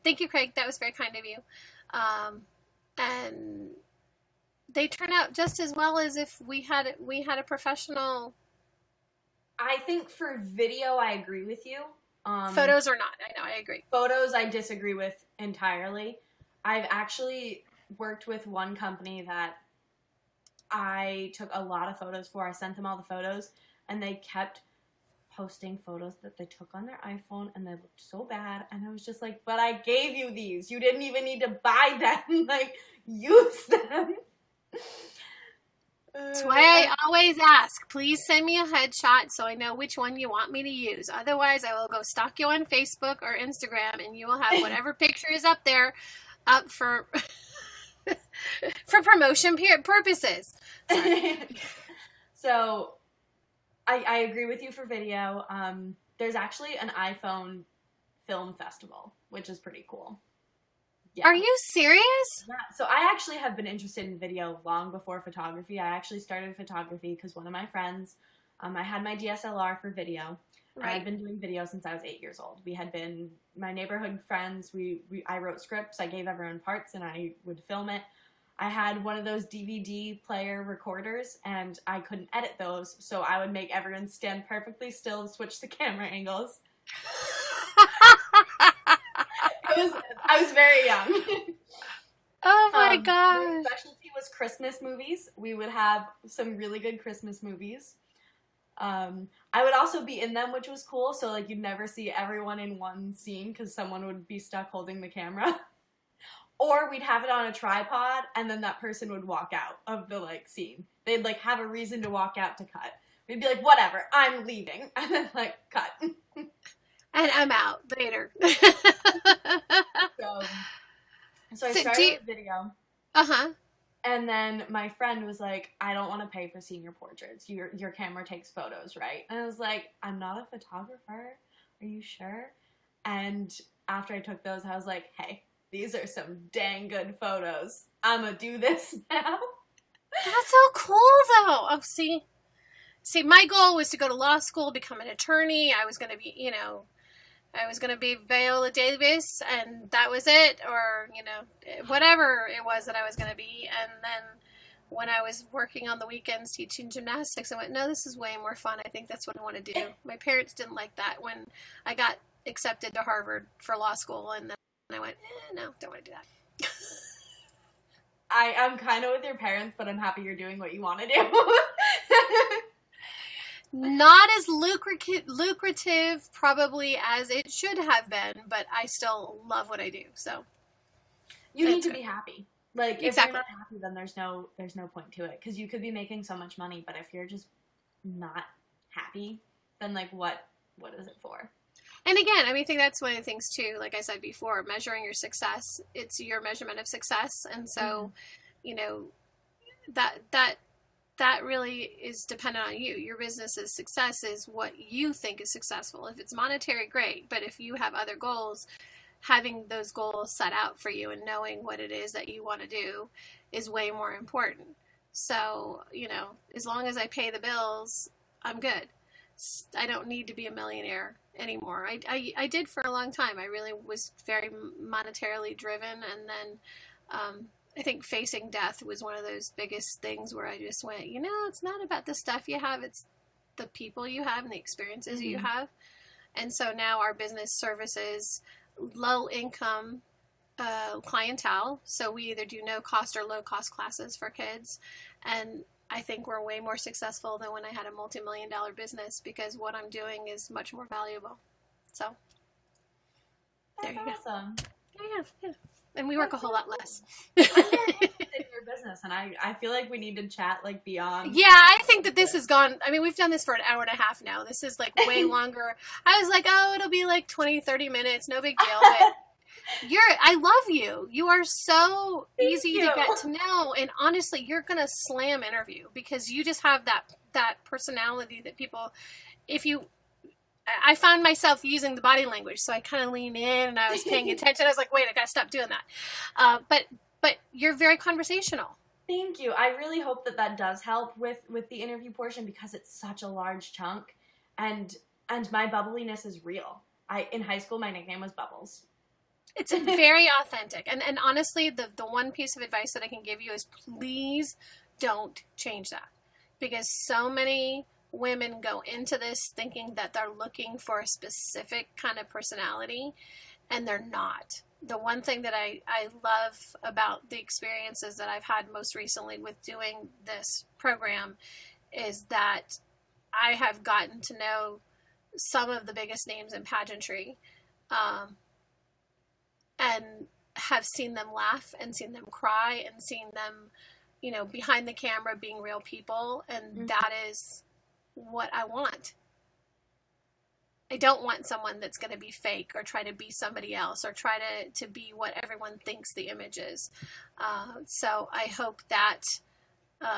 thank you, Craig. That was very kind of you. And they turn out just as well as if we had a professional. I think for video, I agree with you. Photos or not, I know, I agree. Photos, I disagree with entirely. I've actually worked with one company that I took a lot of photos for. I sent them all the photos, and they kept posting photos that they took on their iPhone, and they looked so bad. And I was just like, but I gave you these. You didn't even need to buy them. Like, use them. That's why I always ask, please send me a headshot so I know which one you want me to use. Otherwise, I will go stalk you on Facebook or Instagram, and you will have whatever picture is up there up for for promotion purposes. So I agree with you for video. There's actually an iPhone film festival, which is pretty cool. Yeah. Are you serious? Yeah. So I actually have been interested in video long before photography. I actually started photography because one of my friends, I had my DSLR for video. And I'd been doing video since I was 8 years old. We had been my neighborhood friends. I wrote scripts. I gave everyone parts, and I would film it. I had one of those DVD player recorders, and I couldn't edit those, so I would make everyone stand perfectly still and switch the camera angles. I was very young. Oh my gosh. My specialty was Christmas movies. We would have some really good Christmas movies. I would also be in them, which was cool. So like you'd never see everyone in one scene because someone would be stuck holding the camera. Or we'd have it on a tripod and then that person would walk out of the like scene. They'd like have a reason to walk out to cut. We'd be like, whatever, I'm leaving. And then like cut. And I'm out later. So I started with video. Uh-huh. And then my friend was like, I don't want to pay for senior portraits. Your camera takes photos, right? And I was like, I'm not a photographer. Are you sure? And after I took those, I was like, hey, these are some dang good photos. I'm going to do this now. That's so cool, though. Oh, see, my goal was to go to law school, become an attorney. I was going to be, I was going to be Viola Davis, and that was it, or, whatever it was that I was going to be. And then when I was working on the weekends teaching gymnastics, I went, no, this is way more fun. I think that's what I want to do. My parents didn't like that when I got accepted to Harvard for law school, and then I went, no, don't want to do that. I'm kind of with your parents, but I'm happy you're doing what you want to do. Not as lucrative probably as it should have been, but I still love what I do. So you need to be happy. Like if exactly. you're not happy, then there's no point to it, because you could be making so much money, but if you're just not happy, then like what is it for? And again, I think that's one of the things too, like I said before, measuring your success, it's your measurement of success. And so, that really is dependent on you. Your business's success is what you think is successful. If it's monetary, great. But if you have other goals, having those goals set out for you and knowing what it is that you want to do is way more important. So, as long as I pay the bills, I'm good. I don't need to be a millionaire anymore. I did for a long time. I really was very monetarily driven. And then, I think facing death was one of those biggest things where I just went, it's not about the stuff you have, it's the people you have and the experiences you have. And so now our business services low income clientele. So we either do no cost or low cost classes for kids. And I think we're way more successful than when I had a multi-million-dollar business, because what I'm doing is much more valuable. So there you awesome. go. Yeah. And we work a whole lot less. I'm very interested in your business, and I feel like we need to chat like beyond. Yeah, I think that this has gone, we've done this for an hour and a half now. This is like way longer. I was like, it'll be like 20, 30 minutes, no big deal. But I love you. You are so easy to get to know. And honestly, you're going to slam interview, because you just have that personality that people, I found myself using the body language, so I kind of leaned in and I was paying attention. I was like, wait, I got to stop doing that. But you're very conversational. Thank you. I really hope that does help with the interview portion, because it's such a large chunk, and my bubbliness is real. In high school, my nickname was Bubbles. It's very authentic. And honestly, the one piece of advice that I can give you is please don't change that, because so many women go into this thinking that they're looking for a specific kind of personality, and they're not. The one thing that I love about the experiences that I've had most recently with doing this program is that I have gotten to know some of the biggest names in pageantry, and have seen them laugh and seen them cry and seen them, behind the camera being real people. And that is what I want. I don't want someone that's going to be fake or try to be somebody else or try to be what everyone thinks the image is. So I hope that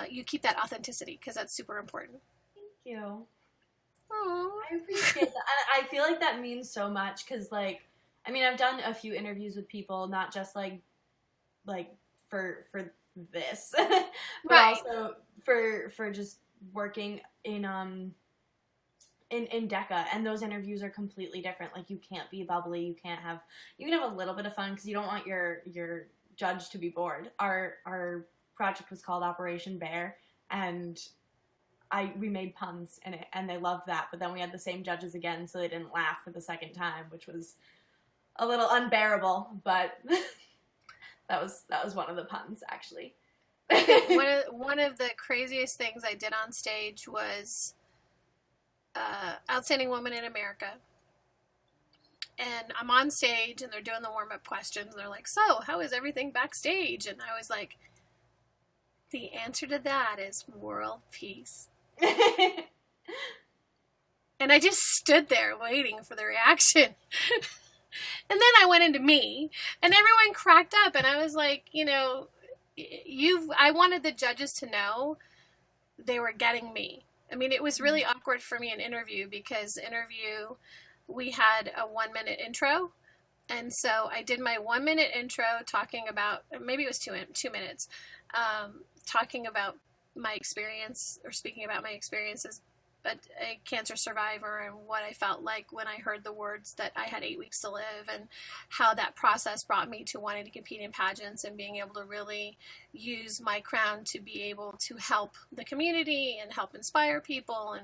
you keep that authenticity, because that's super important. Thank you. Aww. I appreciate that. I feel like that means so much, because like I mean, I've done a few interviews with people, not just like for this, but Right. also for just working in DECA, and those interviews are completely different. Like, you can't be bubbly, you can have a little bit of fun because you don't want your judge to be bored. Our project was called Operation Bear, and we made puns in it, and they loved that. But then we had the same judges again, so they didn't laugh for the second time, which was a little unbearable. But that was one of the puns, actually. One of the craziest things I did on stage was Outstanding Woman in America. And I'm on stage, and they're doing the warm-up questions, and they're like, so, how is everything backstage? And I was like, the answer to that is world peace. And I just stood there waiting for the reaction. And then I went into me, and everyone cracked up, and I was like, I wanted the judges to know they were getting me. I mean, it was really awkward for me in interview, because we had a 1-minute intro. And so I did my 1-minute intro talking about, maybe it was 2 minutes, talking about my experience, or speaking about my experience as a cancer survivor, and what I felt like when I heard the words that I had 8 weeks to live, and how that process brought me to wanting to compete in pageants and being able to really use my crown to be able to help the community and help inspire people.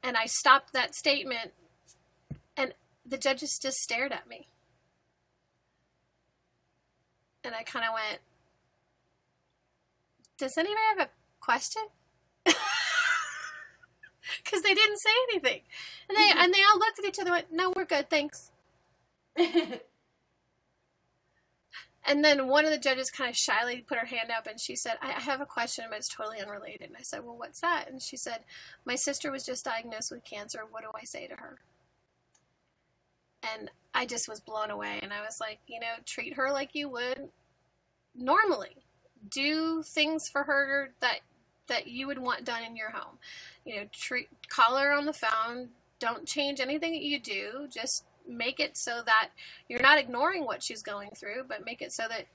And I stopped that statement, and the judges just stared at me. And I kind of went, does anybody have a question? Because they didn't say anything. And they all looked at each other and went, no, we're good, thanks. And then one of the judges kind of shyly put her hand up, and she said, I have a question, but it's totally unrelated. And I said, well, what's that? And she said, my sister was just diagnosed with cancer. What do I say to her? And I just was blown away. And I was like, treat her like you would normally. Do things for her that you would want done in your home. Call her on the phone. Don't change anything that you do. Just make it so that you're not ignoring what she's going through, but make it so that,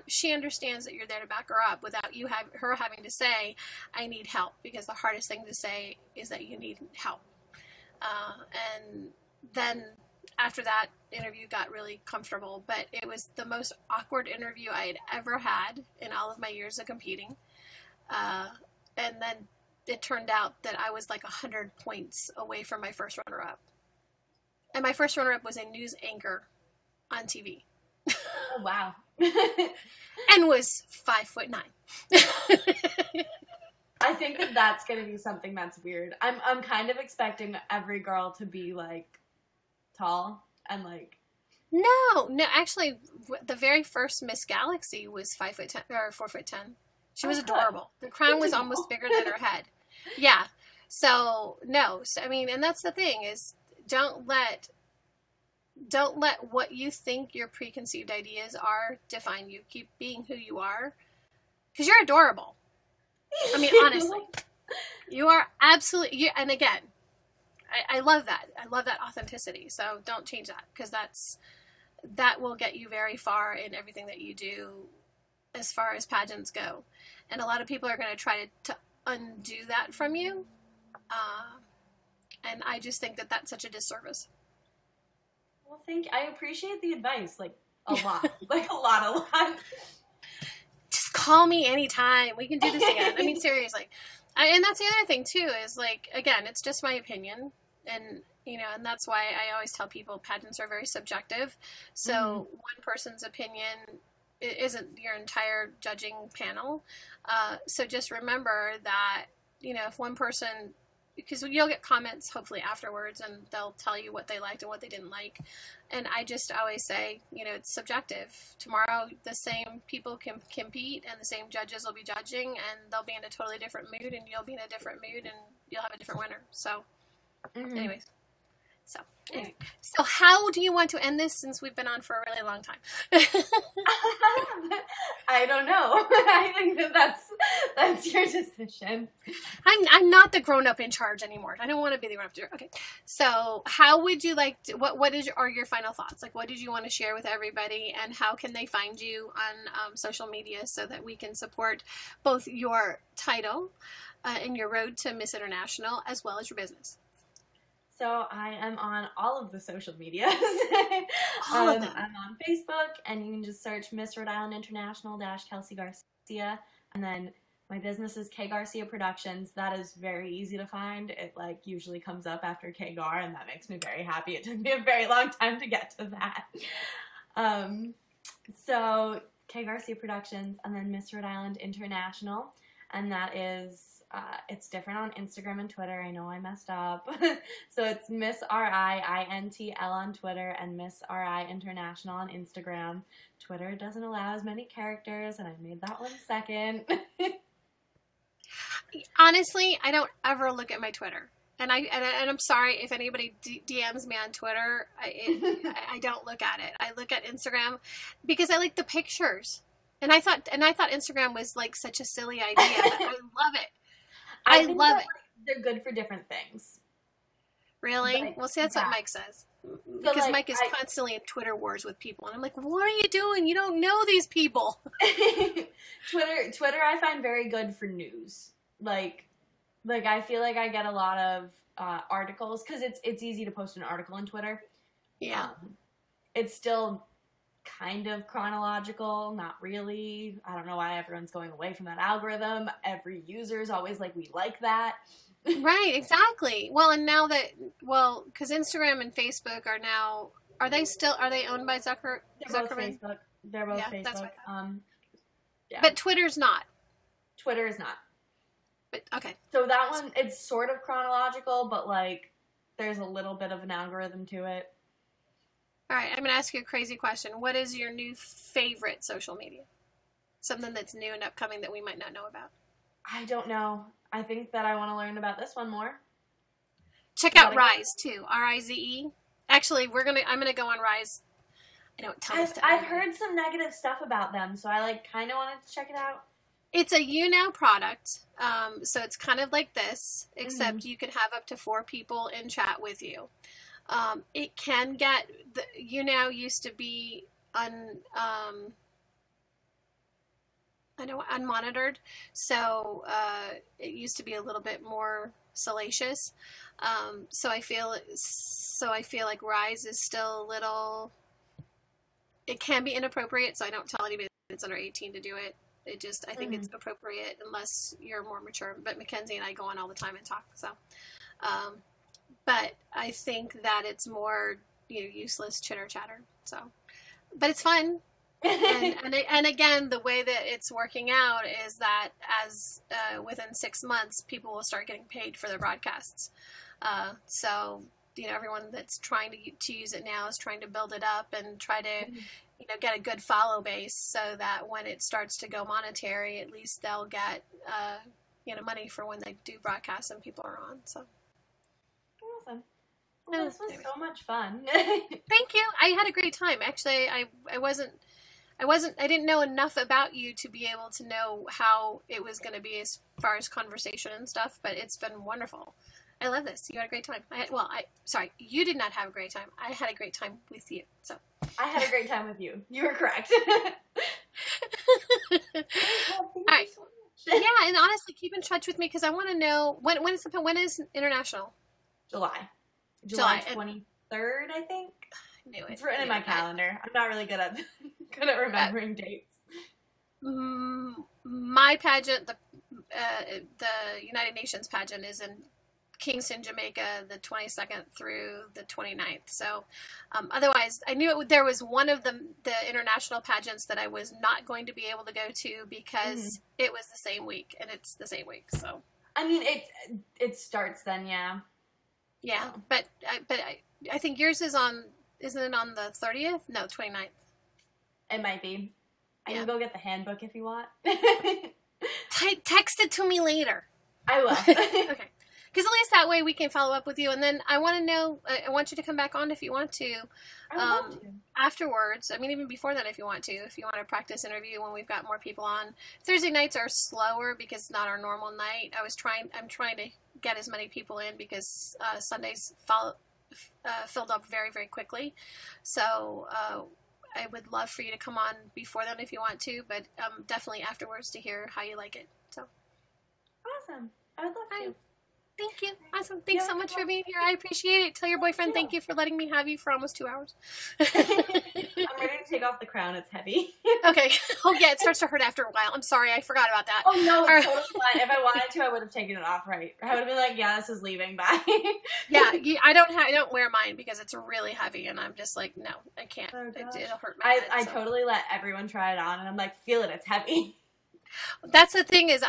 she understands that you're there to back her up without her having to say, I need help, because the hardest thing to say is that you need help. And then after that interview got really comfortable, but it was the most awkward interview I had ever had in all of my years of competing. And then it turned out that I was like 100 points away from my first runner-up. And my first runner-up was a news anchor on TV. Oh, wow. And was 5'9". I think that's going to be something that's weird. I'm kind of expecting every girl to be, like, tall and, like... No, actually, the very first Miss Galaxy was 5'10", or 4'10". She was adorable. The crown was almost bigger than her head. Yeah. So, no. So, I mean, and that's the thing, is don't let what you think your preconceived ideas are define you. Keep being who you are. Because you're adorable. I mean, honestly. You are absolutely... and again, I love that. I love that authenticity. So don't change that. Because that will get you very far in everything that you do as far as pageants go. And a lot of people are going to try to undo that from you. And I just think that that's such a disservice. Well, I appreciate the advice, like, a lot. Like, a lot. Just call me anytime. We can do this again. I mean, seriously. And that's the other thing, too, is, like, again, it's just my opinion. And, and that's why I always tell people pageants are very subjective. So one person's opinion isn't your entire judging panel. So just remember that, if one person, because you'll get comments hopefully afterwards, and they'll tell you what they liked and what they didn't like. And I just always say, it's subjective. Tomorrow, the same people can compete, and the same judges will be judging, and they'll be in a totally different mood, and you'll be in a different mood, and you'll have a different winner. So, anyways. So how do you want to end this, since we've been on for a really long time? I don't know. I think That's your decision. I'm not the grown up in charge anymore. I don't want to be the grown up. Okay. So how would you like to, are your final thoughts? Like, what did you want to share with everybody, and how can they find you on social media so that we can support both your title and your road to Miss International as well as your business? So I am on all of the social medias. All of them. I'm on Facebook, and you can just search Miss Rhode Island International Kelsey Garcia, and then my business is K Garcia Productions. That is very easy to find. It like usually comes up after K Gar, and that makes me very happy. It took me a very long time to get to that. So K Garcia Productions, and then Miss Rhode Island International, and that is. It's different on Instagram and Twitter. I know I messed up. So it's Miss RIINTL on Twitter and Miss RI International on Instagram. Twitter doesn't allow as many characters, and I made that one second. Honestly, I don't ever look at my Twitter. And I'm sorry if anybody DMs me on Twitter. I don't look at it. I look at Instagram because I like the pictures. And I thought Instagram was like such a silly idea, but I love it. I love it. They're good for different things. Really? Like, well, see, that's what Mike says. Because like, Mike is constantly in Twitter wars with people. And I'm like, what are you doing? You don't know these people. Twitter I find very good for news. Like I feel like I get a lot of articles, because it's easy to post an article on Twitter. Yeah. It's still kind of chronological, not really. I don't know why everyone's going away from that algorithm. Every user is always like, we like that. Right, exactly. Well, and now because Instagram and Facebook are they owned by Zuckerberg? They're both Facebook. They're both Facebook. That's what I thought. Yeah. But Twitter's not. Twitter is not. But okay. So that one, it's sort of chronological, but like there's a little bit of an algorithm to it. All right, I'm going to ask you a crazy question. What is your new favorite social media? Something that's new and upcoming that we might not know about. I don't know. I think that I want to learn about this one more. Check out Rise too. RIZE. Actually, I'm gonna go on Rise. I don't tell this to I've everybody. heard some negative stuff about them, so I like kind of wanted to check it out. It's a YouNow product, so it's kind of like this, except you can have up to 4 people in chat with you. It can get YouNow used to be unmonitored, so it used to be a little bit more salacious. So I feel like Rise is still a little. It can be inappropriate, so I don't tell anybody that's under 18 to do it. I think it's appropriate unless you're more mature. But Mackenzie and I go on all the time and talk. So, but I think that it's more useless chitter chatter. So, but it's fun. and again, the way that it's working out is that as within 6 months, people will start getting paid for their broadcasts. So everyone that's trying to use it now is trying to build it up and try to get a good follow base, so that when it starts to go monetary, at least they'll get money for when they do broadcasts and people are on. So awesome. Well, this was so much fun. Thank you. I had a great time. Actually, I didn't know enough about you to be able to know how it was going to be as far as conversation and stuff, but it's been wonderful. I love this. You had a great time. Sorry, you did not have a great time. I had a great time with you. So I had a great time with you. You were correct. All right. Yeah, and honestly, keep in touch with me because I want to know when is International? July 23rd, I think. I knew it. It's written in my calendar. I'm not really good at remembering dates. My pageant, the United Nations pageant, is in Kingston, Jamaica, the 22nd through the 29th. So, otherwise, I knew there was one of the international pageants that I was not going to be able to go to because it was the same week, and it's the same week. So, I mean, it starts then, yeah. Yeah, but I think yours is on. Isn't it on the 30th? No, 29th. It might be. I can go get the handbook if you want. Text it to me later. I will. Okay. Because at least that way we can follow up with you. And then I want to know, I want you to come back on if you want to. I would love to. Afterwards, I mean, even before that, if you want to practice interview when we've got more people on. Thursday nights are slower because it's not our normal night. I'm trying to get as many people in because Sundays filled up very, very quickly. So I would love for you to come on before then if you want to, but definitely afterwards to hear how you like it. So awesome. I would love to. Thank you. Awesome. Thanks so much for being here. I appreciate it. Tell your boyfriend thank you for letting me have you for almost 2 hours. I'm ready to take off the crown. It's heavy. Okay. Oh, yeah. It starts to hurt after a while. I'm sorry. I forgot about that. Oh, no. It's totally fine. If I wanted to, I would have taken it off right. I would have been like, yeah, this is leaving. Bye. Yeah. I don't wear mine because it's really heavy, and I'm just like, no, I can't. Oh, it'll hurt my head. I totally let everyone try it on, and I'm like, feel it. It's heavy. That's the thing is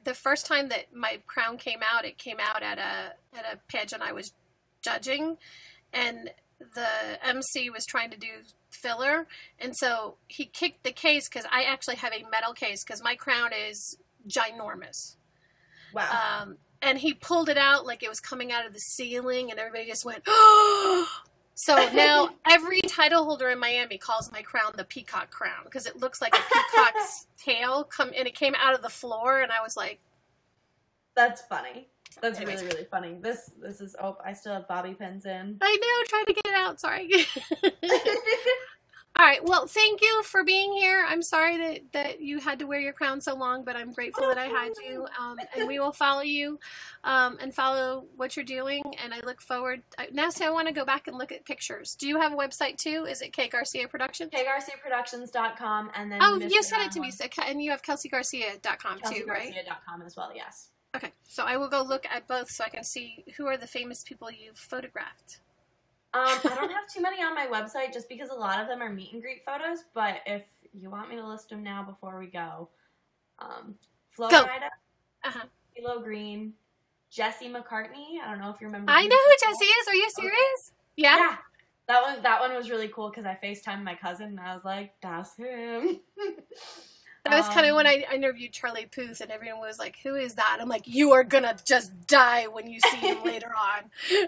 the first time that my crown came out, it came out at a pageant I was judging, and the MC was trying to do filler, and so he kicked the case because I actually have a metal case because my crown is ginormous. Wow. And he pulled it out like it was coming out of the ceiling, and everybody just went, oh! So now every title holder in Miami calls my crown the peacock crown because it looks like a peacock's tail and it came out of the floor, and I was like, that's funny. That's anyways. really, really funny. This is, I still have bobby pins in. I know, trying to get it out. Sorry. All right. Well, thank you for being here. I'm sorry that you had to wear your crown so long, but I'm grateful that I had you. And we will follow you and follow what you're doing. And I look forward. Now, I want to go back and look at pictures. Do you have a website too? Is it Kay Garcia Productions? KayGarciaProductions.com. And then you sent it to me. And you have KelseyGarcia.com too, right? KelseyGarcia.com as well, yes. Okay. So I will go look at both so I can see who are the famous people you've photographed. I don't have too many on my website just because a lot of them are meet and greet photos, but if you want me to list them now before we go, Flo Rida, Philo Green, Jesse McCartney. I don't know if you remember. I know who Jesse is. Are you serious? Okay. Yeah. That one was really cool because I FaceTimed my cousin and I was like, that's him. That was kind of when I interviewed Charlie Puth, and everyone was like, who is that? I'm like, you are going to just die when you see him later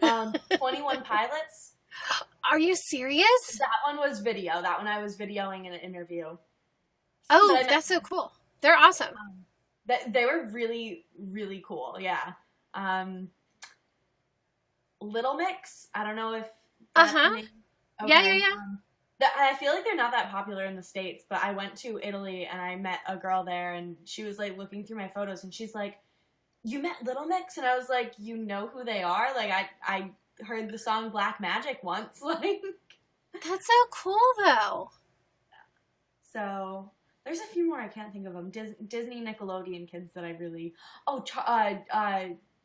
on. 21 Pilots. Are you serious? That one was video. That one I was videoing in an interview. Oh, that's so cool. They're awesome. They were really, really cool, yeah. Little Mix. I don't know if... Okay. Yeah. I feel like they're not that popular in the States, but I went to Italy and I met a girl there and she was like looking through my photos and she's like, you met Little Mix? And I was like, you know who they are? Like I heard the song Black Magic once. Like, that's so cool though. So there's a few more I can't think of them. Disney Nickelodeon kids that I really...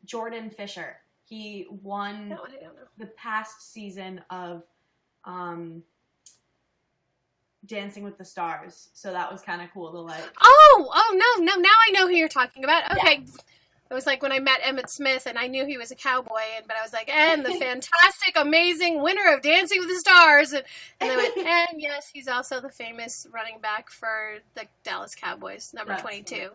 Jordan Fisher. He won the past season of Dancing with the Stars, so that was kind of cool to like. Oh no! Now I know who you're talking about. Okay, yeah. It was like when I met Emmett Smith, and I knew he was a cowboy, but I was like, and the fantastic, amazing winner of Dancing with the Stars, and they went, and yes, he's also the famous running back for the Dallas Cowboys, number 22.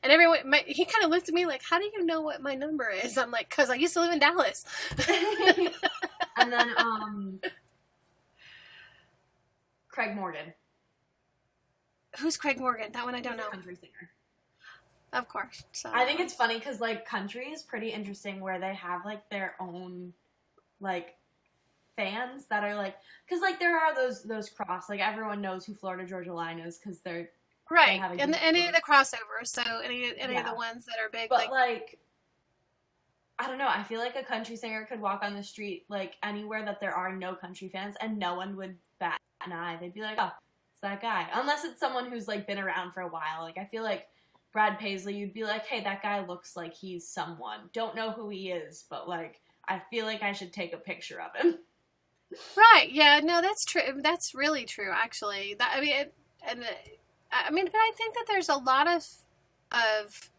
And everyone, he kind of looked at me like, how do you know what my number is? I'm like, because I used to live in Dallas. And then Craig Morgan. Who's Craig Morgan? That one I don't know. Country singer. Of course. So. I think it's funny because, like, country is pretty interesting where they have, like, their own, like, fans that are, like... Because, like, there are those cross... Like, everyone knows who Florida Georgia Line is because they're... Right. And any of the crossovers. So, any of the ones that are big. But, like... I don't know. I feel like a country singer could walk on the street, like, anywhere that there are no country fans, and no one would bat an eye. They'd be like, oh, it's that guy. Unless it's someone who's, like, been around for a while. Like, I feel like Brad Paisley, you'd be like, hey, that guy looks like he's someone. Don't know who he is, but, like, I feel like I should take a picture of him. Right. Yeah, no, that's true. That's really true, actually. But I think that there's a lot of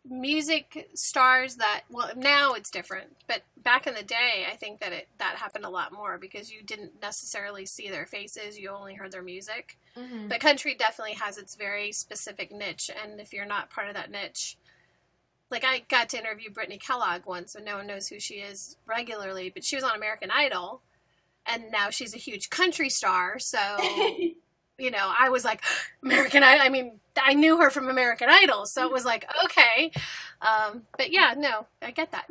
music stars that, well, now it's different, but back in the day, I think that that happened a lot more because you didn't necessarily see their faces, you only heard their music. But country definitely has its very specific niche, and if you're not part of that niche, like I got to interview Brittany Kellogg once, so no one knows who she is regularly, but she was on American Idol, and now she's a huge country star. So, you know, I was like, American Idol. I mean, I knew her from American Idol, so it was like, okay. But yeah, no, I get that.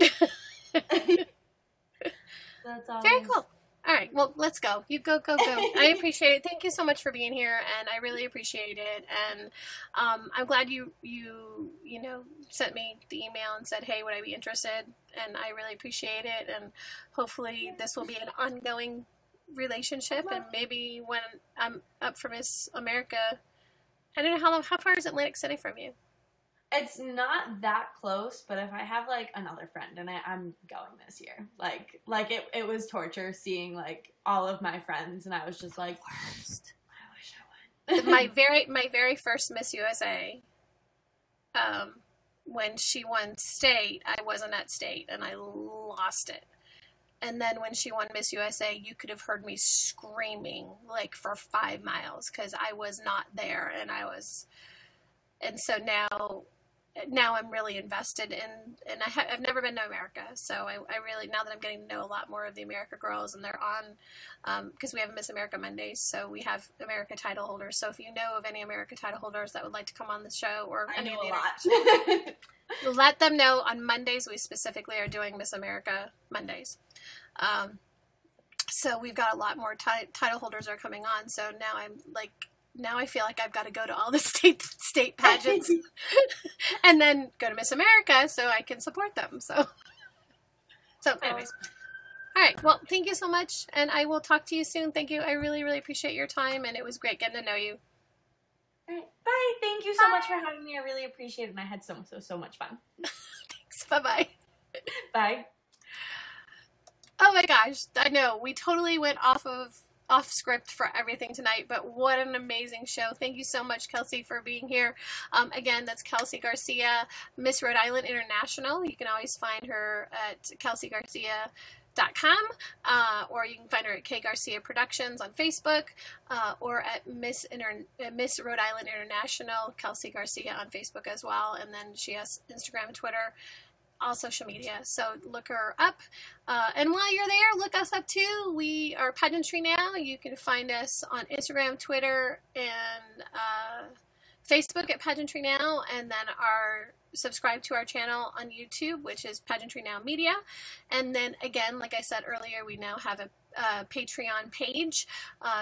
That's awesome. Very cool. All right, well, let's go. You go. I appreciate it. Thank you so much for being here, and I really appreciate it. And I'm glad you know, sent me the email and said, hey, would I be interested? And I really appreciate it. And hopefully this will be an ongoing relationship. And maybe when I'm up for Miss America, I don't know how far is Atlantic City from you? It's not that close, but if I have, like, another friend, and I'm going this year, like it was torture seeing, like, all of my friends, and I was just like, worst. I wish I would. my very first Miss USA, when she won state, I wasn't at state, and I lost it. And then when she won Miss USA, you could have heard me screaming, like, for 5 miles, because I was not there, and so now I'm really invested in, and I've never been to America, so I really, now that I'm getting to know a lot more of the America girls, and they're on, because we have Miss America Mondays, so we have America title holders. So if you know of any America title holders that would like to come on the show, or I any know of a lot. let them know. On Mondays, we specifically are doing Miss America Mondays. So we've got a lot more title holders are coming on, so now I feel like I've got to go to all the state pageants and then go to Miss America so I can support them. So anyways. All right. Well, thank you so much. And I will talk to you soon. Thank you. I really, really appreciate your time. And it was great getting to know you. All right. Bye. Thank you so much for having me. I really appreciate it. And I had so much fun. Thanks. Bye-bye. Bye. Oh my gosh. I know. We totally went off script for everything tonight, but what an amazing show. Thank you so much, Kelsey, for being here. Again, that's Kelsey Garcia, Miss Rhode Island International. You can always find her at kelseygarcia.com, or you can find her at K Garcia Productions on Facebook, or at Miss Rhode Island International, Kelsey Garcia on Facebook as well. And then she has Instagram and Twitter, all social media, so look her up. And while you're there, look us up too. We are Pageantry Now. You can find us on Instagram, Twitter, and Facebook at Pageantry Now, and then subscribe to our channel on YouTube, which is Pageantry Now Media. And then again, like I said earlier, we now have a Patreon page.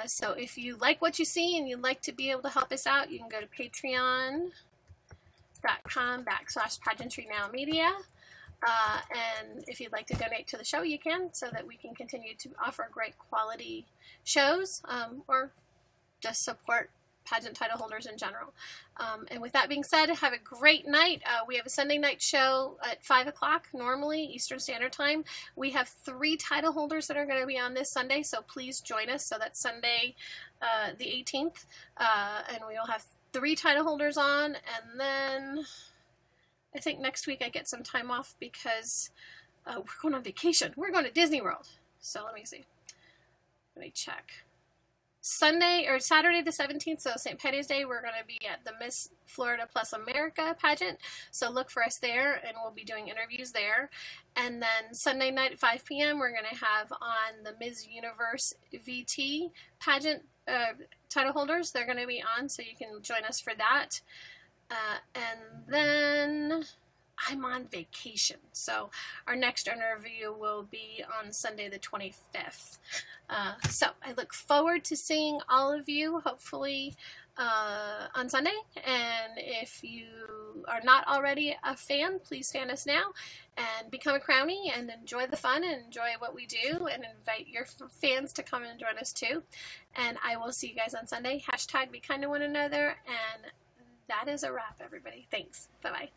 So if you like what you see and you'd like to be able to help us out, you can go to patreon.com/Pageantry Now Media. And if you'd like to donate to the show, you can, so that we can continue to offer great quality shows, or just support pageant title holders in general. And with that being said, have a great night. We have a Sunday night show at 5 o'clock, normally Eastern Standard Time. We have 3 title holders that are going to be on this Sunday, so please join us. So that's Sunday, the 18th, and we will have 3 title holders on, and then I think next week I get some time off because we're going on vacation. We're going to Disney World. So let me see. Let me check. Saturday the 17th, so St. Patty's Day, we're going to be at the Miss Florida Plus America pageant. So look for us there, and we'll be doing interviews there. And then Sunday night at 5 p.m., we're going to have on the Ms. Universe VT pageant title holders. They're going to be on, so you can join us for that. And then I'm on vacation, so our next interview will be on Sunday the 25th. So I look forward to seeing all of you, hopefully, on Sunday. And if you are not already a fan, please fan us now and become a Crownie and enjoy the fun and enjoy what we do, and invite your fans to come and join us too. And I will see you guys on Sunday. #be kind to one another, and that is a wrap, everybody. Thanks. Bye-bye.